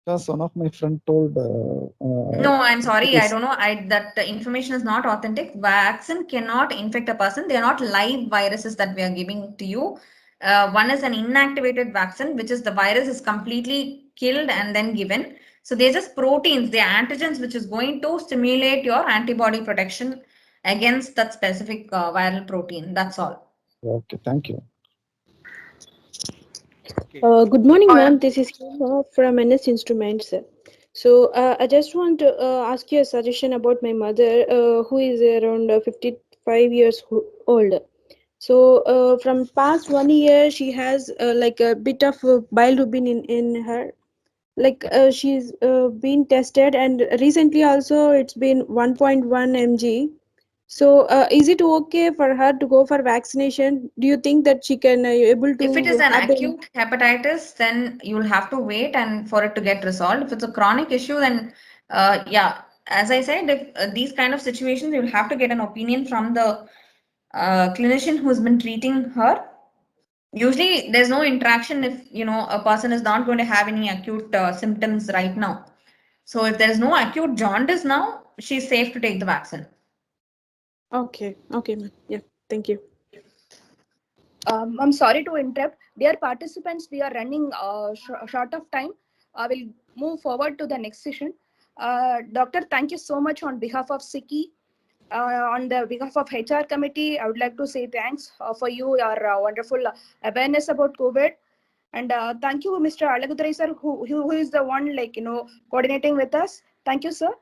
Because one of my friend told. No, I'm sorry. I don't know. That the information is not authentic. Vaccine cannot infect a person. They are not live viruses that we are giving to you. One is an inactivated vaccine, which is the virus is completely killed and then given. So they're just proteins, they're antigens, which is going to stimulate your antibody protection against that specific viral protein. That's all. Okay, thank you. Good morning, ma'am. This is Hema from NS Instruments. So I just want to ask you a suggestion about my mother, who is around 55 years old. So from past 1 year, she has like a bit of bilirubin in her. Like she's been tested, and recently also it's been 1.1 mg. So is it okay for her to go for vaccination? Do you think that she can able to If it is an have the acute hepatitis, then you'll have to wait and for it to get resolved. If it's a chronic issue, then yeah, as I said, if these kind of situations, you'll have to get an opinion from the clinician who's been treating her. Usually, there's no interaction if a person is not going to have any acute symptoms right now. So if there is no acute jaundice now, she's safe to take the vaccine. Okay, ma'am. Yeah, thank you. I'm sorry to interrupt. Dear participants, we are running short of time. I will move forward to the next session. Doctor, thank you so much on behalf of SICKI. On the behalf of HR committee, I would like to say thanks for your wonderful awareness about COVID. And thank you, Mr. Alagudurai sir, who is the one coordinating with us. Thank you, sir.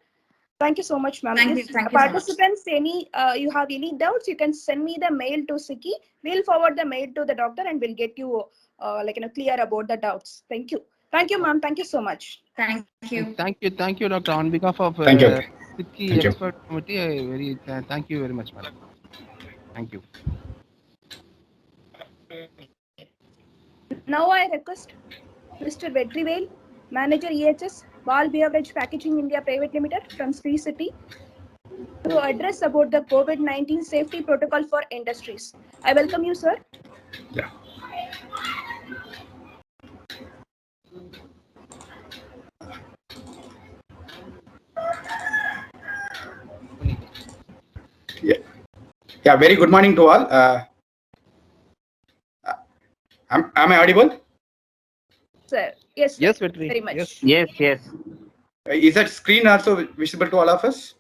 Thank you so much, ma'am. Thank you so much. Participants, you have any doubts, you can send me the mail to SICKI. We'll forward the mail to the doctor and we'll get you clear about the doubts. Thank you. Thank you, ma'am. Thank you so much. Thank you. Thank you, doctor. On behalf of Thank you. SICKI Thank you. expert committee, thank you very much, madam. Thank you. Now I request Mr. Vetrivel, Manager EHS, Ball Beverage Packaging India Private Limited from Sri City, to address about the COVID-19 safety protocol for industries. I welcome you, sir. Yeah. Yeah. Very good morning to all. Am I audible? Sir, yes, sir. Yes, Vetri. Very much. Yes. Is that screen also visible to all of us?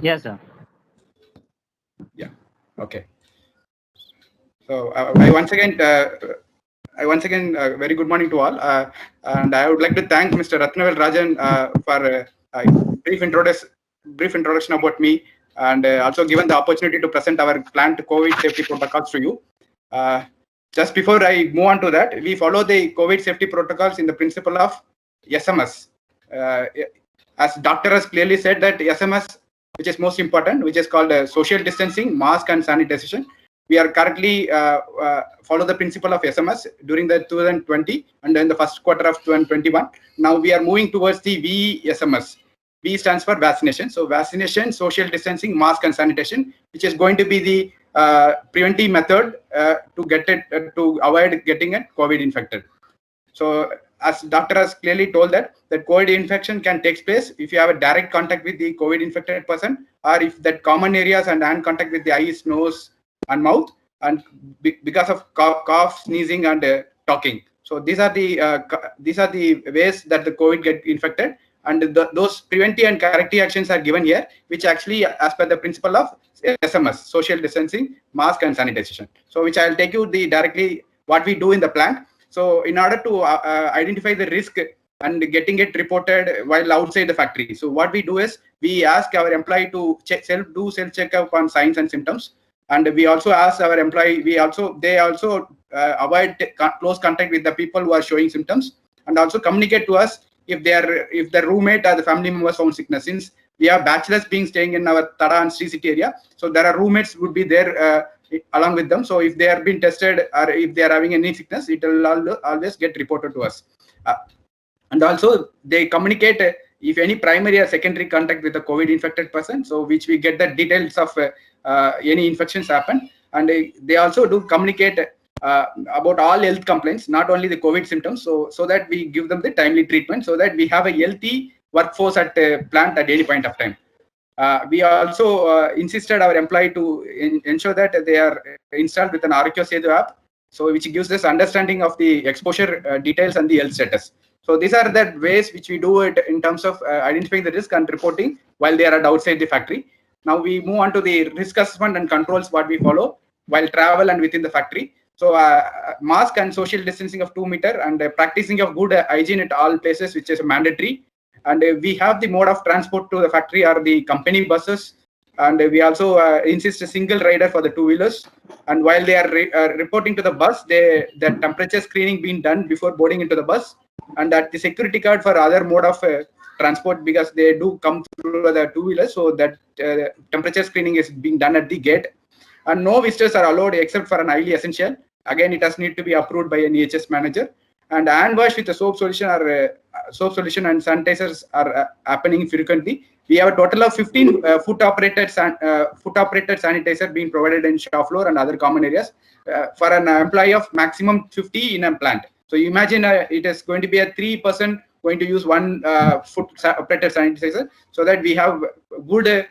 Yes, sir. Yeah. Okay. So I once again, very good morning to all, and I would like to thank Mr. Ratnavel Rajan for a brief introduction about me, and also given the opportunity to present our planned COVID safety protocols to you. Just before I move on to that, we follow the COVID safety protocols in the principle of SMS. As doctor has clearly said that SMS, which is most important, which is called social distancing, mask and sanitization. We are currently follow the principle of SMS during the 2020 and then the first quarter of 2021. Now we are moving towards the VSMS. V stands for vaccination. So vaccination, social distancing, mask and sanitation, which is going to be the preventive method to get it to avoid getting it COVID infected. So as doctor has clearly told that COVID infection can take place if you have a direct contact with the COVID infected person, or if that common areas and hand contact with the eyes, nose and mouth, and because of cough, sneezing and talking. So these are the ways that the COVID get infected, and those preventive and corrective actions are given here, which actually as per the principle of SMS, social distancing, mask and sanitization. So which I'll take you directly what we do in the plant. So in order to identify the risk and getting it reported while outside the factory. So what we do is we ask our employee to do self checkup on signs and symptoms. And we also ask our employee, they also avoid close contact with the people who are showing symptoms, and also communicate to us if the roommate or the family members found sickness. Since we have bachelors being staying in our Tada and Sri City area, so there are roommates would be there along with them. So if they are being tested or if they are having any sickness, it will always get reported to us. And also they communicate if any primary or secondary contact with a COVID infected person, so which we get the details of any infections happen. And they also do communicate about all health complaints, not only the COVID symptoms, so that we give them the timely treatment, so that we have a healthy workforce at plant at any point of time. We also insisted our employee to ensure that they are installed with an Aarogya Setu app, so which gives us understanding of the exposure details and the health status. So these are the ways which we do it in terms of identifying the risk and reporting while they are outside the factory. Now we move on to the risk assessment and controls what we follow while travel and within the factory. So mask and social distancing of 2 meters and practicing of good hygiene at all places, which is mandatory. And we have the mode of transport to the factory are the company buses. And we also insist a single rider for the two-wheelers. And while they are reporting to the bus, the temperature screening being done before boarding into the bus. And that the security card for other mode of transport, because they do come through the two-wheelers, so that temperature screening is being done at the gate. And no visitors are allowed except for an highly essential. Again, it does need to be approved by an EHS manager. And hand wash with a soap solution or soap solution and sanitizers are happening frequently. We have a total of 15 foot-operated sanitizer being provided in shop floor and other common areas for an employee of maximum 50 in a plant. So you imagine it is going to be a 3% going to use one foot-operated sanitizer, so that we have good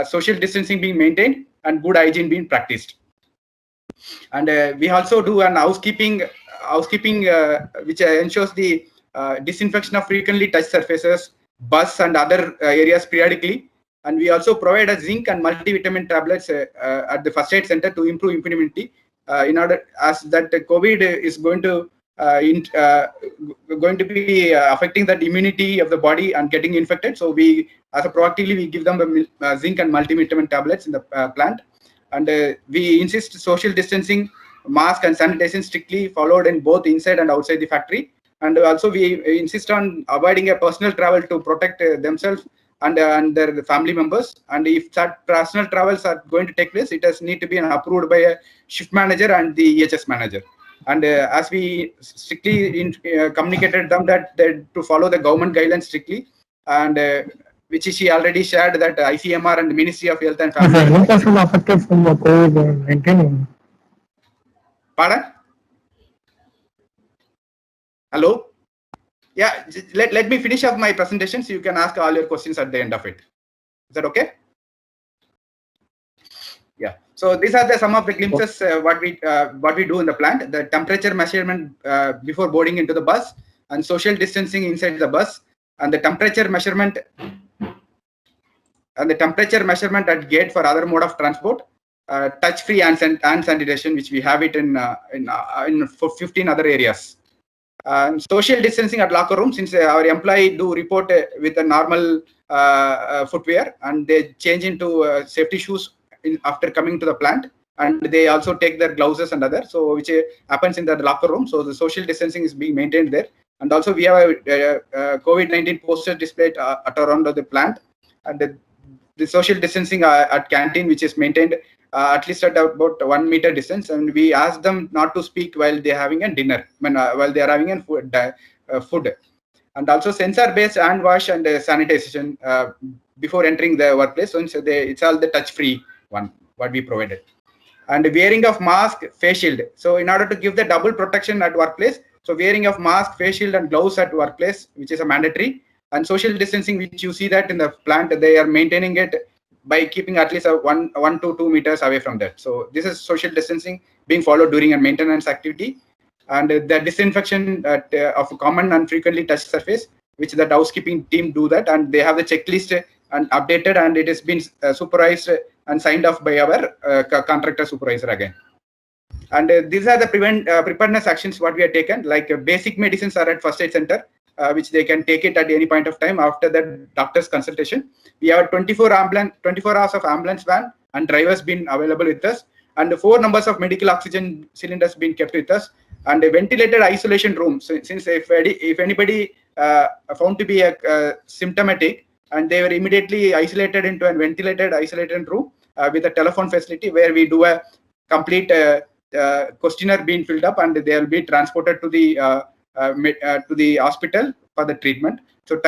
social distancing being maintained and good hygiene being practiced. And we also do an housekeeping which ensures the disinfection of frequently touched surfaces, bus and other areas periodically. And we also provide a zinc and multivitamin tablets at the first aid center to improve immunity in order as that COVID is going to be affecting that immunity of the body and getting infected. So we, as a proactively, we give them the zinc and multivitamin tablets in the plant. And we insist social distancing, mask and sanitation strictly followed in both inside and outside the factory. And also we insist on avoiding a personal travel to protect themselves and their family members. And if that personal travels are going to take place, it does need to be approved by a shift manager and the EHS manager. And as we strictly communicated them that to follow the government guidelines strictly, and which she already shared that ICMR and the Ministry of Health and Family. Any person affected from the COVID-19? Pardon? Hello? Yeah, let me finish up my presentation so you can ask all your questions at the end of it. Is that okay? Yeah. So these are some of the glimpses what we do in the plant. The temperature measurement before boarding into the bus, and social distancing inside the bus, and the temperature measurement at gate for other mode of transport, touch-free hand sanitation, which we have it in 15 other areas. Social distancing at locker room, since our employee do report with a normal footwear, and they change into safety shoes after coming to the plant, and they also take their gloves and other, so which happens in the locker room. So the social distancing is being maintained there. And also we have a COVID-19 poster displayed at around the plant, and the social distancing at canteen, which is maintained at least at about 1 meter distance. And we ask them not to speak while they're having a dinner, while they are having a food. And also sensor-based hand wash and sanitization before entering the workplace. So it's all the touch-free one, what we provided. And wearing of mask, face shield. So in order to give the double protection at workplace, so wearing of mask, face shield and gloves at workplace, which is a mandatory. And social distancing, which you see that in the plant, they are maintaining it by keeping at least 1 to 2 meters away from that. So this is social distancing being followed during a maintenance activity. And the disinfection of common and frequently touched surface, which the housekeeping team do that, and they have the checklist and updated, and it has been supervised and signed off by our contractor supervisor again. And these are the preparedness actions what we have taken, like basic medicines are at first aid center, which they can take it at any point of time after the doctor's consultation. We have 24 hours of ambulance van and drivers been available with us. and 4 numbers of medical oxygen cylinders being kept with us, and a ventilated isolation room. So, since if anybody found to be symptomatic, and they were immediately isolated into a ventilated isolation room with a telephone facility where we do a complete questionnaire being filled up, and they will be transported to the hospital for the treatment. So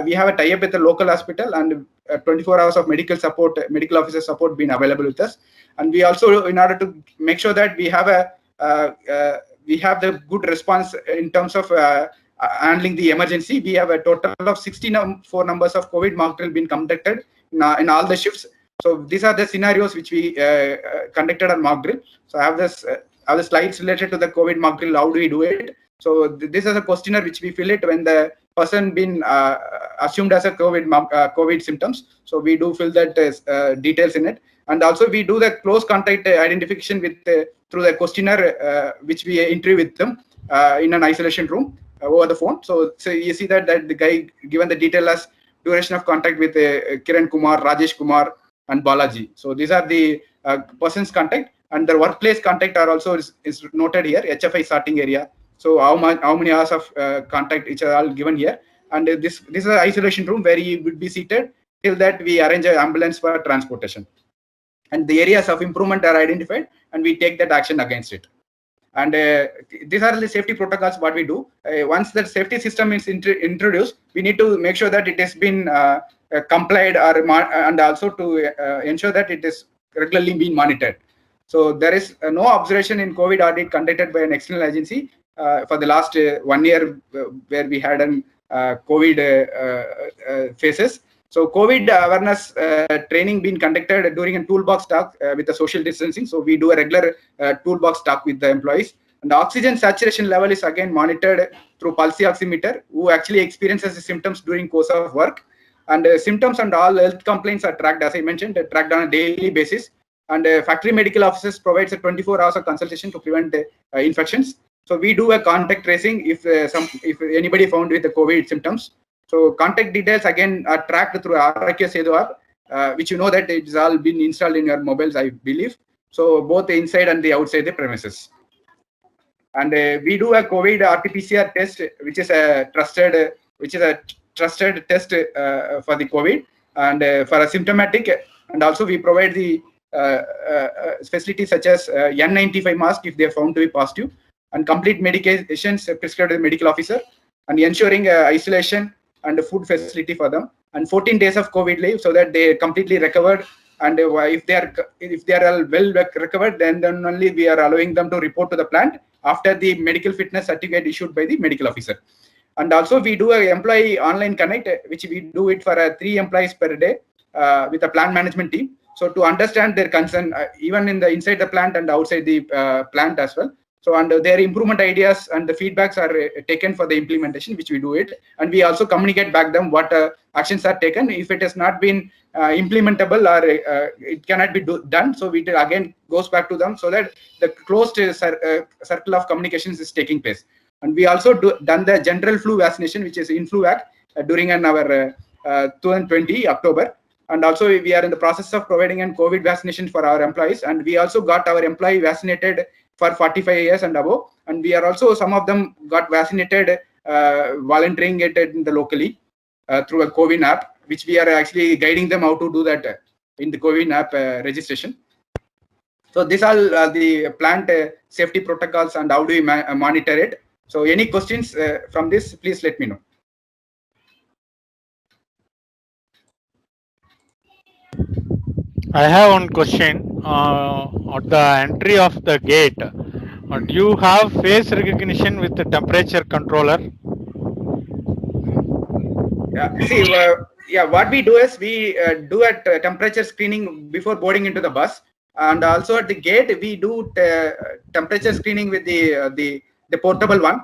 we have a tie-up with the local hospital, and 24 hours of medical support, medical officer support being available with us. And we also, in order to make sure that we have the good response in terms of handling the emergency, we have a total of 64 numbers of COVID mock drill being conducted in all the shifts. So these are the scenarios which we conducted on mock drill. So I have the slides related to the COVID mock drill. How do we do it? So this is a questionnaire which we fill it when the person been assumed as a COVID symptoms. So we do fill that details in it, and also we do the close contact identification with through the questionnaire which we interview with them in an isolation room over the phone. So you see that the guy given the detail as duration of contact with Kiran Kumar, Rajesh Kumar, and Balaji. So these are the person's contact, and the workplace contact are also is noted here. HFI sorting area. So how many hours of contact which are all given here, and this is an isolation room where he would be seated till that we arrange an ambulance for transportation. And the areas of improvement are identified, and we take that action against it. And these are the safety protocols what we do. Once the safety system is introduced, we need to make sure that it has been complied and also to ensure that it is regularly being monitored. So there is no observation in COVID audit conducted by an external agency for the last 1 year where we had an COVID phases. So COVID awareness training being conducted during a toolbox talk with the social distancing. So we do a regular toolbox talk with the employees. And the oxygen saturation level is again monitored through pulse oximeter, who actually experiences the symptoms during course of work. And symptoms and all health complaints are tracked, as I mentioned, tracked on a daily basis. And factory medical officers provides a 24 hours of consultation to prevent infections. So we do a contact tracing if anybody found with the COVID symptoms. So contact details again are tracked through Arogya Setu app, which you know that it's all been installed in your mobiles, I believe. So both the inside and the outside the premises. And we do a COVID RT-PCR test, which is a trusted test for the COVID and for a symptomatic. And also we provide the facilities such as N95 mask if they are found to be positive, and complete medications prescribed by the medical officer, and ensuring isolation and food facility for them, and 14 days of COVID leave so that they completely recovered. And if they are well recovered, then only we are allowing them to report to the plant after the medical fitness certificate issued by the medical officer. And also we do a employee online connect, which we do it for 3 employees per day with a plant management team. So to understand their concern, even inside the plant and outside the plant as well. So and their improvement ideas and the feedbacks are taken for the implementation, which we do it. And we also communicate back them what actions are taken. If it has not been implementable or it cannot be done, so it again goes back to them so that the closed circle of communications is taking place. And we also done the general flu vaccination, which is Influvac, during our 2020 October. And also we are in the process of providing a COVID vaccination for our employees. And we also got our employee vaccinated for 45 years and above. And we are also, some of them got vaccinated volunteering it in the locally through a COVID app, which we are actually guiding them how to do that in the COVID app registration. So these are the plant safety protocols and how do we monitor it. So any questions from this, please let me know. I have one question. At the entry of the gate, do you have face recognition with the temperature controller? Yeah, what we do is we do a temperature screening before boarding into the bus, and also at the gate we do temperature screening with the portable one,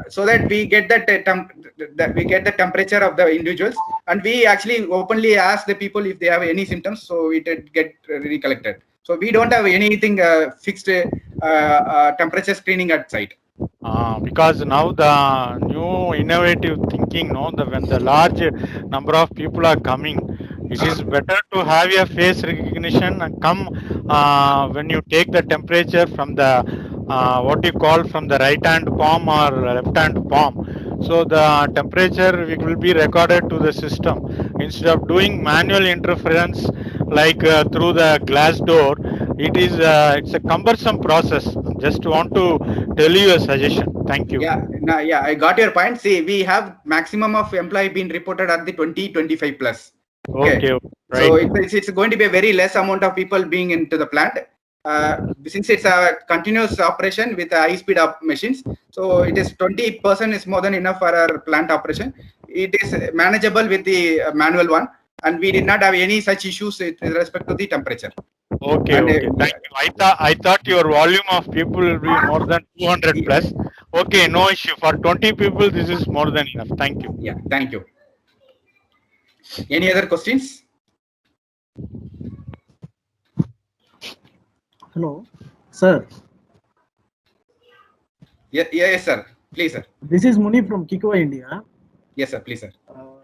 so that we get the temperature of the individuals, and we actually openly ask the people if they have any symptoms, so it get recollected. So we don't have anything fixed temperature screening at site. Because now the new innovative thinking, when the large number of people are coming, It is better to have a face recognition and come when you take the temperature from the what you call from the right hand palm or left hand palm. So the temperature will be recorded to the system instead of doing manual interference like through the glass door. It's a cumbersome process. Just want to tell you a suggestion. Thank you. Yeah, no, yeah, I got your point. See, we have maximum of employee being reported at the 20-25 plus. Okay, right. So it's going to be a very less amount of people being into the plant. Since it's a continuous operation with high speed up machines, so it is 20% is more than enough for our plant operation. It is manageable with the manual one, and we did not have any such issues with respect to the temperature. Okay, And, okay. Thank you. I thought your volume of people will be more than 200 plus. Okay, no issue. For 20 people, this is more than enough. Thank you. Yeah, thank you. Any other questions? Hello, sir. Yes, sir. Please, sir. This is Muni from Kikwa, India. Yes, sir. Please, sir.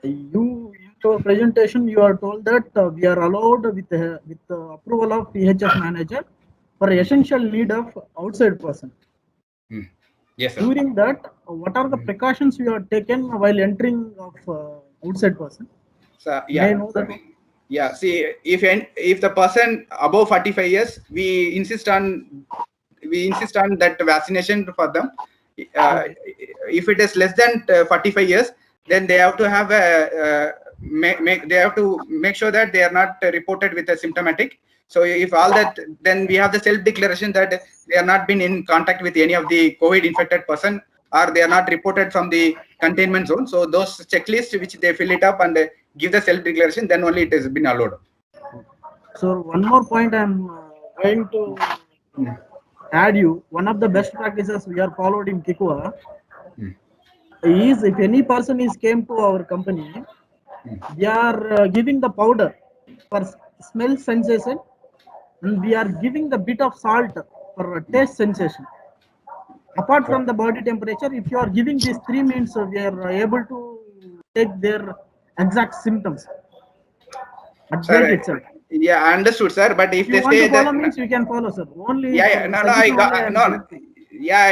You in your presentation you are told that we are allowed with the approval of PHS manager for essential need of outside person. Yes, sir. During that, what are the precautions you have taken while entering of outside person? So, May I know that? Yeah. See, if the person above 45 years, we insist on that vaccination for them. If it is less than 45 years, then they have to have they have to make sure that they are not reported with a symptomatic. So if all that, then we have the self declaration that they are not been in contact with any of the COVID infected person, or they are not reported from the containment zone. So those checklists which they fill it up and give the self declaration, then only it has been allowed. So one more point I'm going to add you. One of the best practices we are followed in Kikwa is if any person is came to our company, we are giving the powder for smell sensation, and we are giving the bit of salt for taste sensation. Apart from the body temperature, if you are giving these 3 means, we are able to take their exact symptoms. Yeah, I understood, sir. But if they say that means you can follow, sir. Only I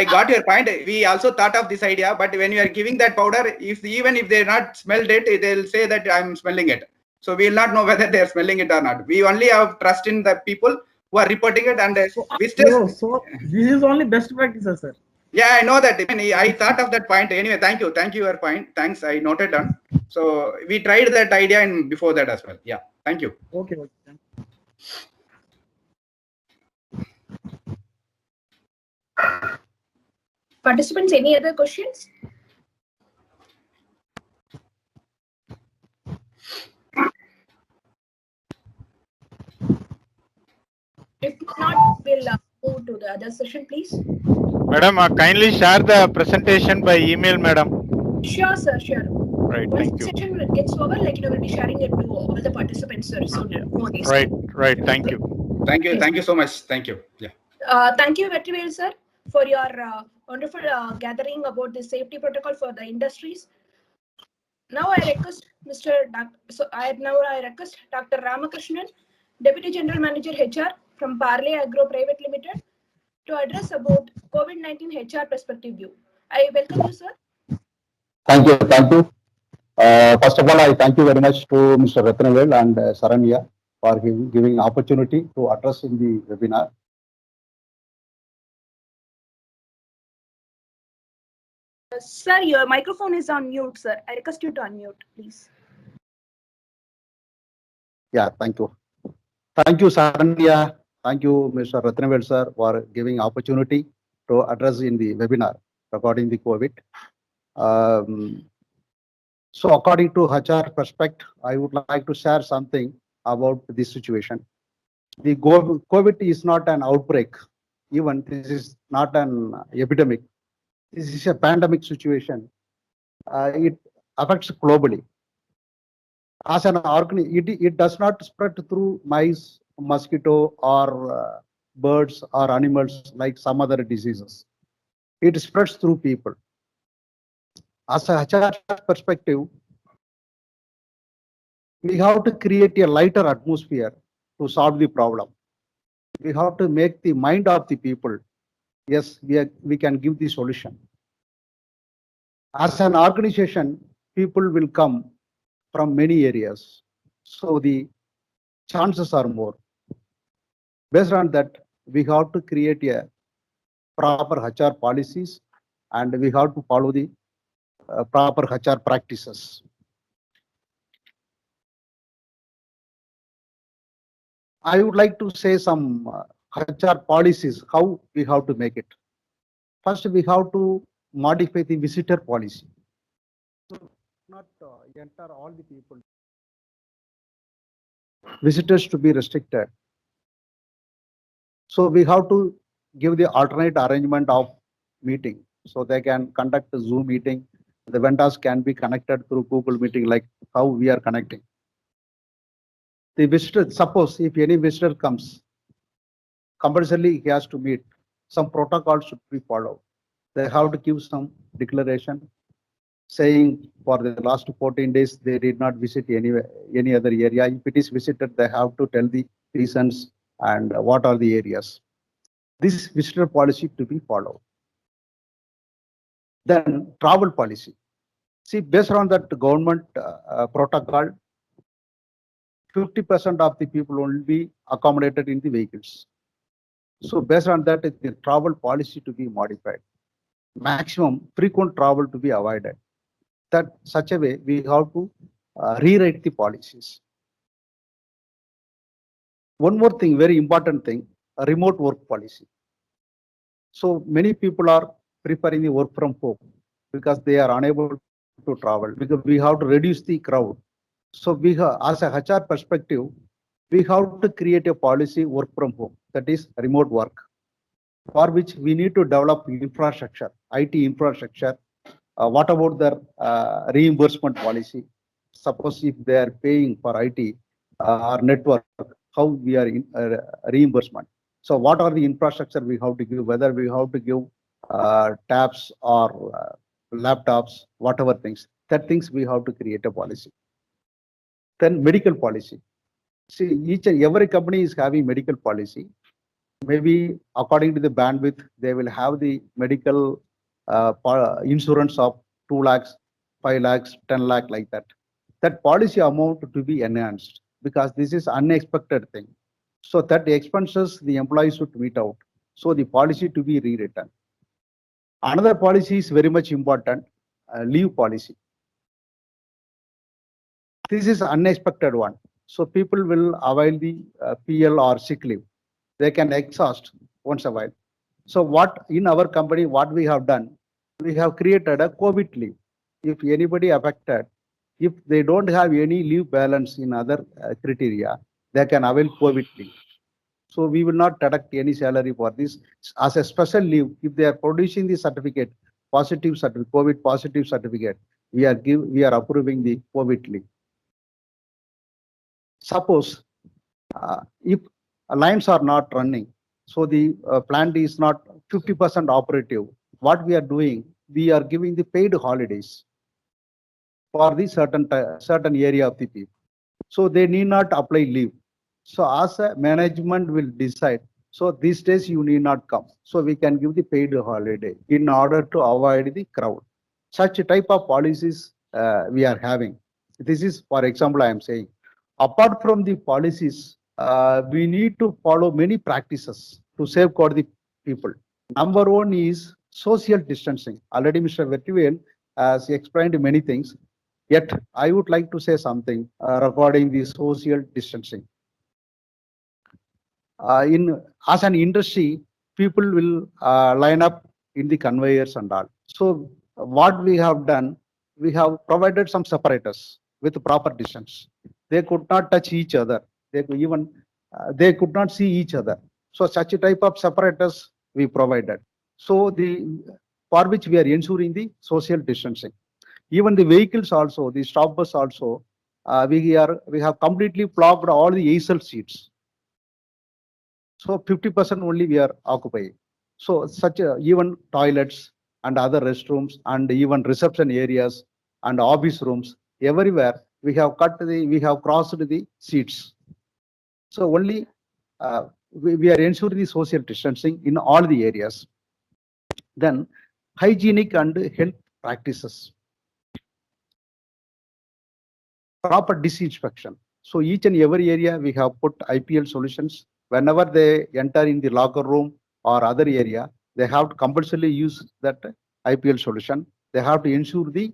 got your point. We also thought of this idea, but when you are giving that powder, even if they're not smelled it, they'll say that I'm smelling it. So we will not know whether they're smelling it or not. We only have trust in the people who are reporting it, and we still. So this is only best practices, sir. Yeah, I know that. I thought of that point. Anyway, thank you your point. Thanks, I noted down. So we tried that idea before that as well. Yeah, thank you. Okay. Participants, any other questions? If not, we'll move to the other session, please. Madam, kindly share the presentation by email, madam. Sure, sir. Sure. Right. Once Thank the you. session gets over, we'll be sharing it to all the participants, sir. So no worries. Right. Thank you. Thank you so much. Thank you. Yeah. Thank you, Vetrivel, sir, for your wonderful gathering about the safety protocol for the industries. Now I request I request Dr. Ramakrishnan, Deputy General Manager HR from Parley Agro Private Limited, to address about COVID-19 HR perspective view. I welcome you, sir. Thank you. First of all, I thank you very much to Mr. Ratnavel and Saranya for giving opportunity to address in the webinar. Sir, your microphone is on mute, sir. I request you to unmute, please. Yeah, thank you. Thank you, Saranya. Thank you, Mr. Ratnavel, sir, for giving opportunity to address in the webinar regarding the COVID. So according to HR perspective, I would like to share something about this situation. The COVID is not an outbreak. Even this is not an epidemic. This is a pandemic situation. It affects globally. As an organism, it does not spread through mice, mosquito, or birds or animals like some other diseases. It spreads through people. As a HR perspective, We have to create a lighter atmosphere to solve the problem. We have to make the mind of the people. Yes, we can give the solution. As an organization, people will come from many areas. So the chances are more. Based on that, we have to create a proper HR policies and we have to follow the proper HR practices. I would like to say some HR policies, how we have to make it. First, we have to modify the visitor policy. So not enter all the people. Visitors to be restricted. So we have to give the alternate arrangement of meeting. So they can conduct a Zoom meeting. The vendors can be connected through Google Meeting, like how we are connecting. The visitor, suppose if any visitor comes, compulsorily he has to meet. Some protocols should be followed. They have to give some declaration saying for the last 14 days they did not visit any other area. If it is visited, they have to tell the reasons and what are the areas. This visitor policy to be followed. Then travel policy. See, based on that government protocol, 50% of the people will be accommodated in the vehicles. So based on that, the travel policy to be modified. Maximum frequent travel to be avoided. That such a way we have to rewrite the policies. One more thing, very important thing, a remote work policy. So many people are preferring the work from home because they are unable to travel, because we have to reduce the crowd. So we have, as a HR perspective, we have to create a policy work from home, that is remote work, for which we need to develop infrastructure, IT infrastructure. What about the reimbursement policy? Suppose if they are paying for IT or network, how we are in reimbursement. So what are the infrastructure we have to give, whether we have to give tabs or laptops, whatever things, that things we have to create a policy. Then medical policy. See, each and every company is having medical policy. Maybe according to the bandwidth, they will have the medical insurance of 2 lakhs, 5 lakhs, 10 lakh, like that. That policy amount to be enhanced because this is unexpected thing. So that the expenses the employees should meet out. So the policy to be rewritten. Another policy is very much important, leave policy. This is unexpected one. So people will avail the PL or sick leave. They can exhaust once a while. So what in our company, what we have done, we have created a COVID leave. If anybody affected, if they don't have any leave balance in other criteria, they can avail COVID leave. So we will not deduct any salary for this as a special leave. If they are producing the certificate, positive certificate, COVID positive certificate, we are approving the COVID leave. Suppose if lines are not running, so the plant is not 50% operative, what we are doing, we are giving the paid holidays for the certain area of the people. So they need not apply leave. So as a management will decide, so these days you need not come. So we can give the paid holiday in order to avoid the crowd. Such a type of policies we are having. This is, for example, I am saying. Apart from the policies, we need to follow many practices to safeguard the people. Number one is social distancing. Already Mr. Vettivel has explained many things. Yet I would like to say something regarding the social distancing. As an industry, people will line up in the conveyors and all. So what we have done, we have provided some separators with proper distance. They could not touch each other. They could not see each other. So such a type of separators we provided. So for which we are ensuring the social distancing. Even the vehicles also, the stop bus also, we have completely blocked all the aisle seats. So 50% only we are occupying. So even toilets and other restrooms and even reception areas and office rooms, everywhere we have crossed the seats. So only we are ensuring the social distancing in all the areas. Then hygienic and health practices. Proper disinfection. So each and every area we have put IPL solutions. Whenever they enter in the locker room or other area, they have to compulsorily use that IPL solution. They have to ensure the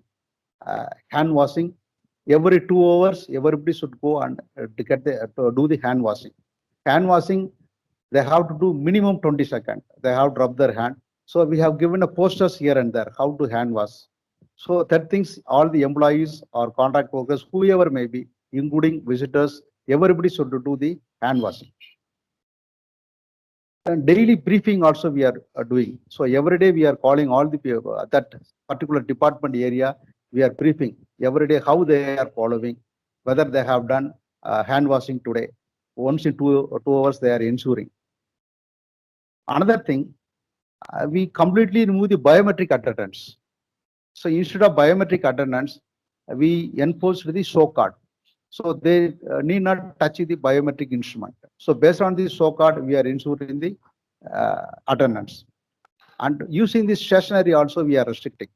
hand washing. Every 2 hours, everybody should go and to do the hand washing. Hand washing, they have to do minimum 20 seconds. They have to rub their hand. So we have given a posters here and there how to hand wash. So that things all the employees or contract workers, whoever may be, including visitors, everybody should do the hand washing. And daily briefing also we are doing. So every day we are calling all the people that particular department area. We are briefing every day how they are following, whether they have done hand washing today. Once in 2 hours they are ensuring. Another thing, we completely remove the biometric attendance. So instead of biometric attendance, we enforced the show card. So they need not touch the biometric instrument. So based on the show card, we are ensuring the attendance. And using the stationery also we are restricting.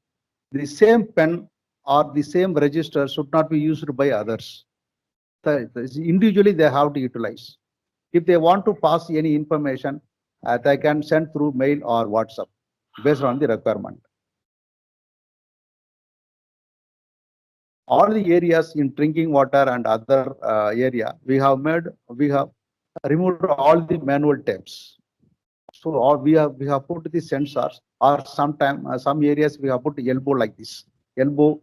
The same pen or the same register should not be used by others. So individually they have to utilize. If they want to pass any information, they can send through mail or WhatsApp based on the requirement. All the areas in drinking water and other area, we have removed all the manual taps. So we have put the sensors, or sometimes some areas we have put elbow like this. Elbow,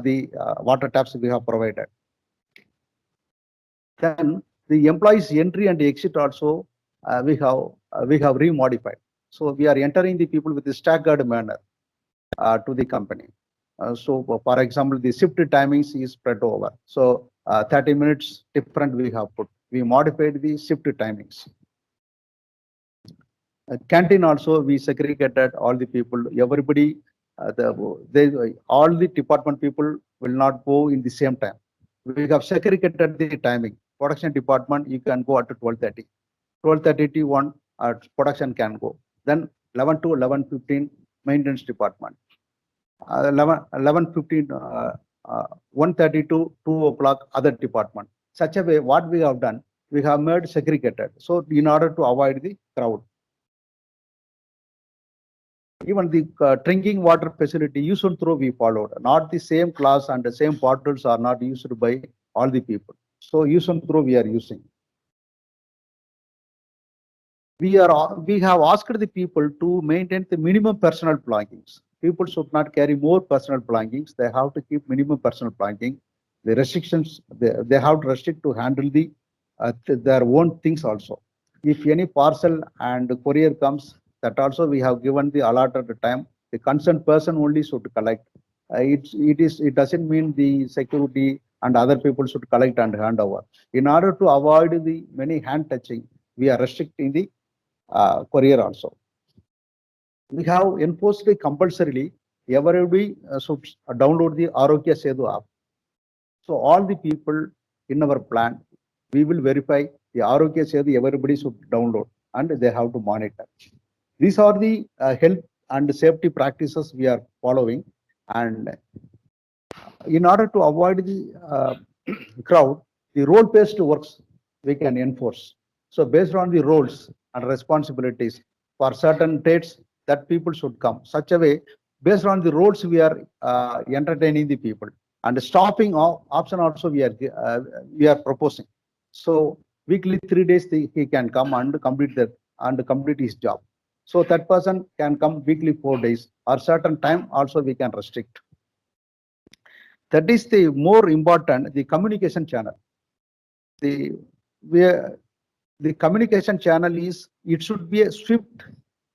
the water taps we have provided. Then the employees entry and exit also we have remodified. So we are entering the people with a staggered manner to the company. So for example, the shift timings is spread over. So 30 minutes different we have put. We modified the shift timings. Canteen also we segregated all the people. Everybody, all the department people will not go in the same time. We have segregated the timing. Production department you can go at 12:30. 12:30 to 1 production can go. Then 11 to 11:15 maintenance department. 11:15, 1:30 to 2 o'clock other department. Such a way, what we have done, we have made segregated. So in order to avoid the crowd. Even the drinking water facility use and throw we followed. Not the same class and the same bottles are not used by all the people. So use and throw we are using. We have asked the people to maintain the minimum personal belongings. People should not carry more personal belongings. They have to keep minimum personal belonging. The restrictions, they have to restrict to handle their own things also. If any parcel and courier comes, that also we have given the allotted time. The concerned person only should collect. It doesn't mean the security and other people should collect and hand over. In order to avoid the many hand touching, we are restricting the courier also. We have enforced compulsorily everybody should download the Arogya Setu app. So all the people in our plan, we will verify the Arogya Setu everybody should download and they have to monitor. These are the health and safety practices we are following, and in order to avoid the crowd, the role-based works we can enforce. So based on the roles and responsibilities for certain dates that people should come. Such a way, based on the roles we are entertaining the people, and stopping option also we are proposing. So weekly 3 days he can come and complete his job. So that person can come weekly 4 days, or certain time also we can restrict. That is the more important, the communication channel. The communication channel is, it should be a swift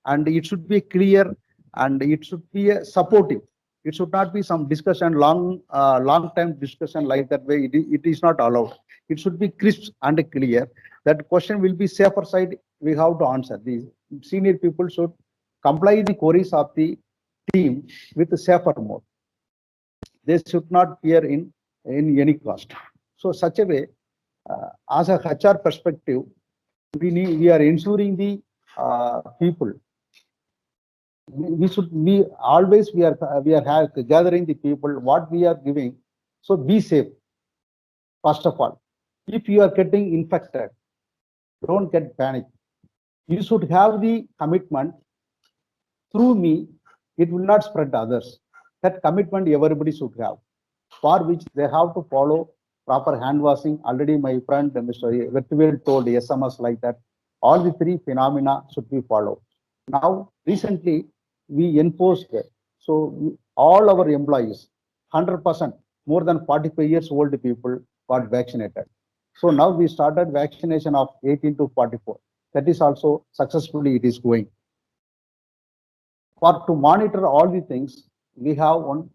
and it should be clear and it should be a supportive. It should not be some discussion, long time discussion like that way. It is not allowed. It should be crisp and clear. That question will be safer side. We have to answer. The senior people should comply the queries of the team with a safer mode. They should not appear in in any cost. So such a way, as a HR perspective, we are ensuring the people. We should be always we are gathering the people what we are giving. So be safe. First of all, if you are getting infected, don't get panic. You should have the commitment. Through me, it will not spread to others. That commitment everybody should have, for which they have to follow proper hand washing. Already my friend Mr. Vettivel told SMS like that. All the three phenomena should be followed. Now, recently, we enforced that. So all our employees, 100%, more than 45 years old people got vaccinated. So now we started vaccination of 18 to 44. That is also successfully it is going. For to monitor all the things, we have one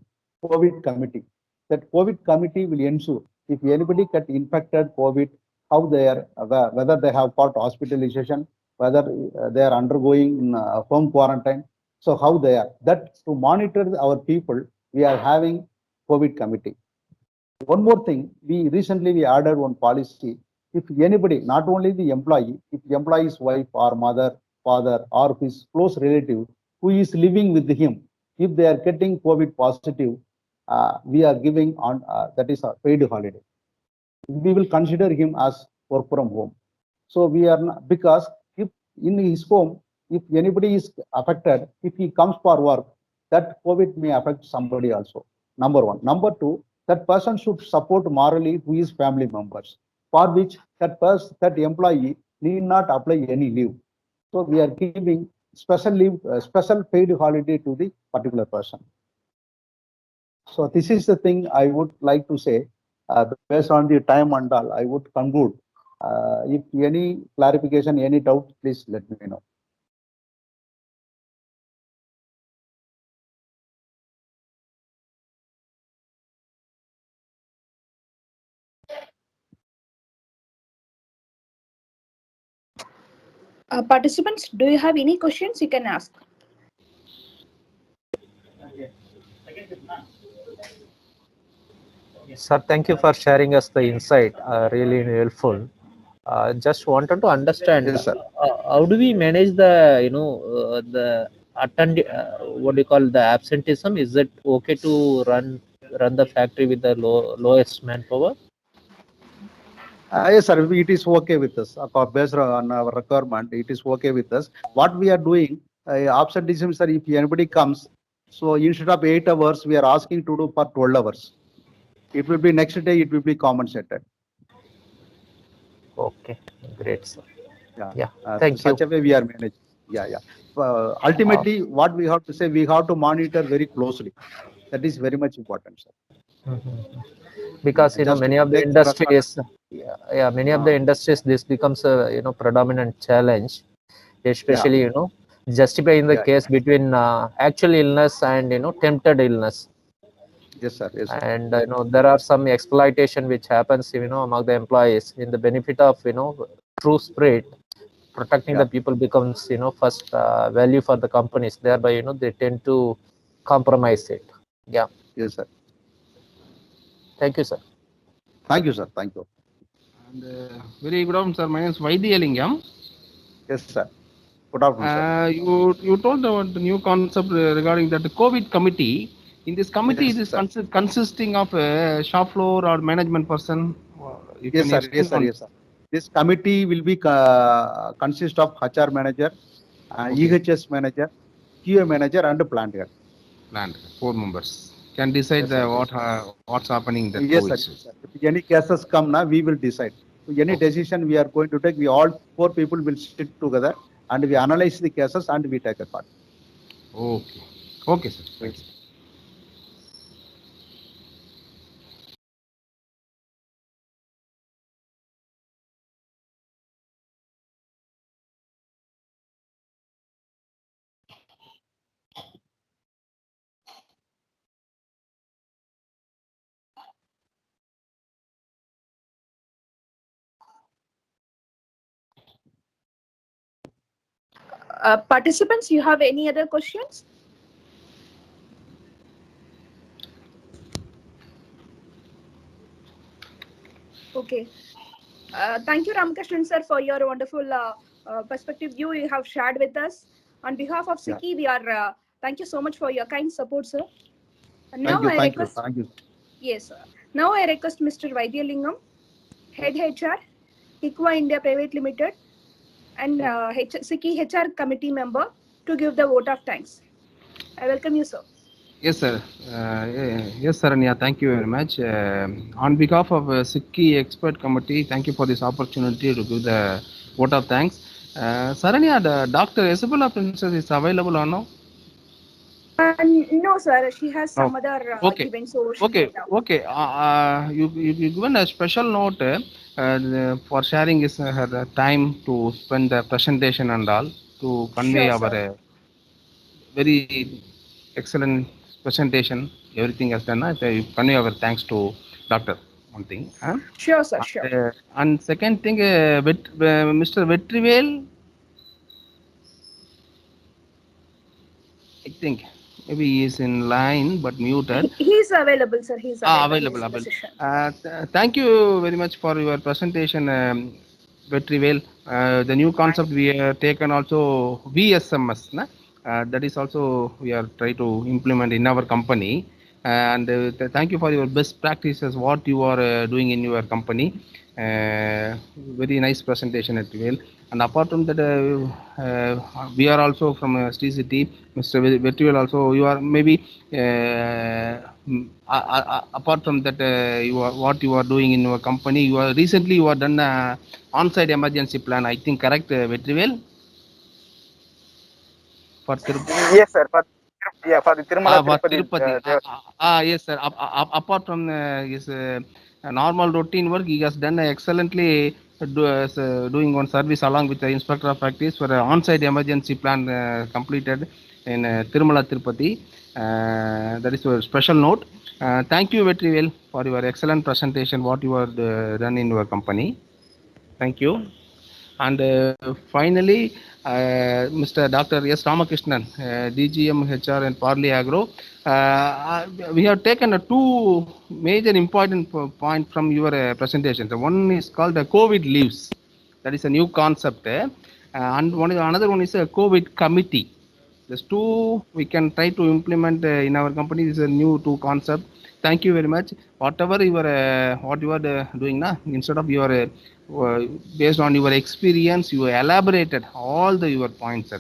COVID committee. That COVID committee will ensure if anybody get infected COVID, how they are, whether they have got hospitalization, whether they are undergoing home quarantine. So how they are. That to monitor our people, we are having COVID committee. One more thing, we recently added one policy. If anybody, not only the employee, if the employee's wife or mother, father, or his close relative who is living with him, if they are getting COVID positive, we are giving on that is a paid holiday. We will consider him as work from home. So we are not, because if in his home, if anybody is affected, if he comes for work, that COVID may affect somebody also. Number one. Number two, that person should support morally to his family members, for which that employee need not apply any leave. So we are giving special leave, special paid holiday to the particular person. So this is the thing I would like to say. Based on the time and all, I would conclude. If any clarification, any doubt, please let me know. Participants, do you have any questions? You can ask. Sir, thank you for sharing us the insight. Really helpful. Just wanted to understand, yes, how do we manage the the what do you call the absenteeism? Is it okay to run the factory with the lowest manpower? Yes, sir. It is okay with us. Based on our requirement, it is okay with us. What we are doing, absenteeism, sir, if anybody comes, so instead of 8 hours, we are asking to do for 12 hours. It will be next day, it will be compensated. Okay, great, sir. Yeah, thank you. Such a way we are managing. Yeah. Ultimately, what we have to say, we have to monitor very closely. That is very much important, sir. Because many of the industries, many of the industries, this becomes a predominant challenge, especially justifying the case between actual illness and tempted illness. Yes, sir. Yes, sir. And there are some exploitation which happens among the employees in the benefit of true spirit. Protecting the people becomes first value for the companies, thereby they tend to compromise it. Yeah. Yes, sir. Thank you, sir. Thank you, sir. Thank you. And very good afternoon, sir. My name is Vaidhyalingam. Yes, sir. Good afternoon, sir. You told about the new concept regarding that the COVID committee. In this committee, it is consisting of a shop floor or management person. Yes, sir. Yes, sir. Yes, sir. This committee will be consist of HR manager, EHS manager, QA manager, and plant head. Plant 4 members can decide what's happening. Yes, sir. Yes, sir. If any cases come now, we will decide. So any decision we are going to take, we all 4 people will sit together and we analyze the cases and we take a part. Okay. Okay, sir. Thank you. Participants, you have any other questions? Okay. Thank you, Ramakrishnan sir, for your wonderful perspective you have shared with us. On behalf of SICKI, we are thank you so much for your kind support, sir. And now I request, thank you. yes, sir. Now I request Mr. Vaidyalingam, Head HR, ICWA India Private Limited, and SICKI HR Committee member to give the vote of thanks. I welcome you, sir. Yes, sir. Yes, Saranya, thank you very much. On behalf of SICKI Expert Committee, thank you for this opportunity to give the vote of thanks. Saranya, the Dr. Isabella Princess is available or no? No, sir. She has some No. other Okay. events, so she Okay. stepped out. Okay. You given a special note for sharing her time to spend the presentation and all to convey Sure, our sir. very excellent presentation. Everything has done. I convey our thanks to Doctor. One thing. Sure, sir. Sure. And second thing, Mr. Vetrivel, I think maybe he is in line but muted. He's available, sir. He's available. Available, He's in the available. session. Thank you very much for your presentation, Vetrivel. The new concept we have taken also VSMS. That is also we are trying to implement in our company. And thank you for your best practices, what you are doing in your company. Very nice presentation, Vetrivel. And apart from that, we are also from Sri City. Mr. Vetrivel also, you are maybe apart from that, what you are doing in your company, you are recently you are done on-site emergency plan. I think correct, Vetrivel? For Tirupati. Yes, sir. For the Tirumala For Tirupati. Tirupati. Yes, sir. Apart from his normal routine work, he has done excellently doing one service along with the inspector of practice for on-site emergency plan completed in Tirumala Tirupati. That is a special note. Thank you, Vetrivel, for your excellent presentation, what you have done in your company. Thank you. And finally, Mr. Dr. S. Ramakrishnan, DGM HR and Parley Agro. We have taken two major important points from your presentation. The one is called the COVID leaves. That is a new concept. And another one is a COVID committee. These two we can try to implement in our company. This is a new two concept. Thank you very much. Whatever you are, what you are doing now, instead of your based on your experience, you elaborated all the your points. Sir.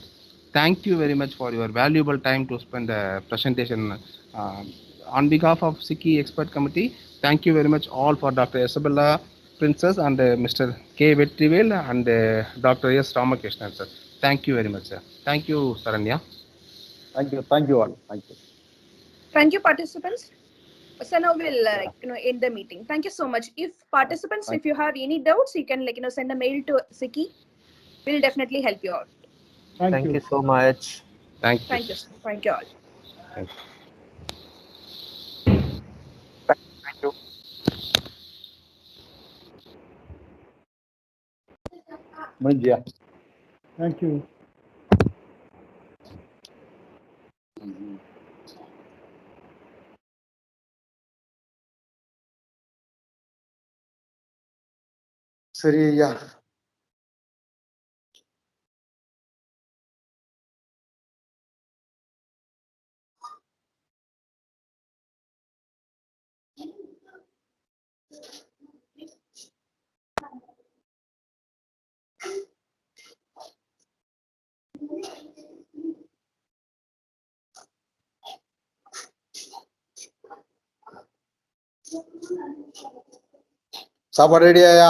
Thank you very much for your valuable time to spend the presentation. On behalf of SICKI Expert Committee, thank you very much all for Dr. Isabella Princess and Mr. K. Vetrivel and Dr. S. Ramakrishnan, sir. Thank you very much, sir. Thank you, Saranya. Thank you all. Thank you. Thank you, participants. So now we'll end the meeting. Thank you so much. If participants, if you have any doubts, you can send a mail to SICKI. We'll definitely help you out. Thank you so much. Thank you. Thank you. Thank you all. Thank you. Munjia. Thank you. Sri, yeah. சாப்பாடு ரெடியாயா?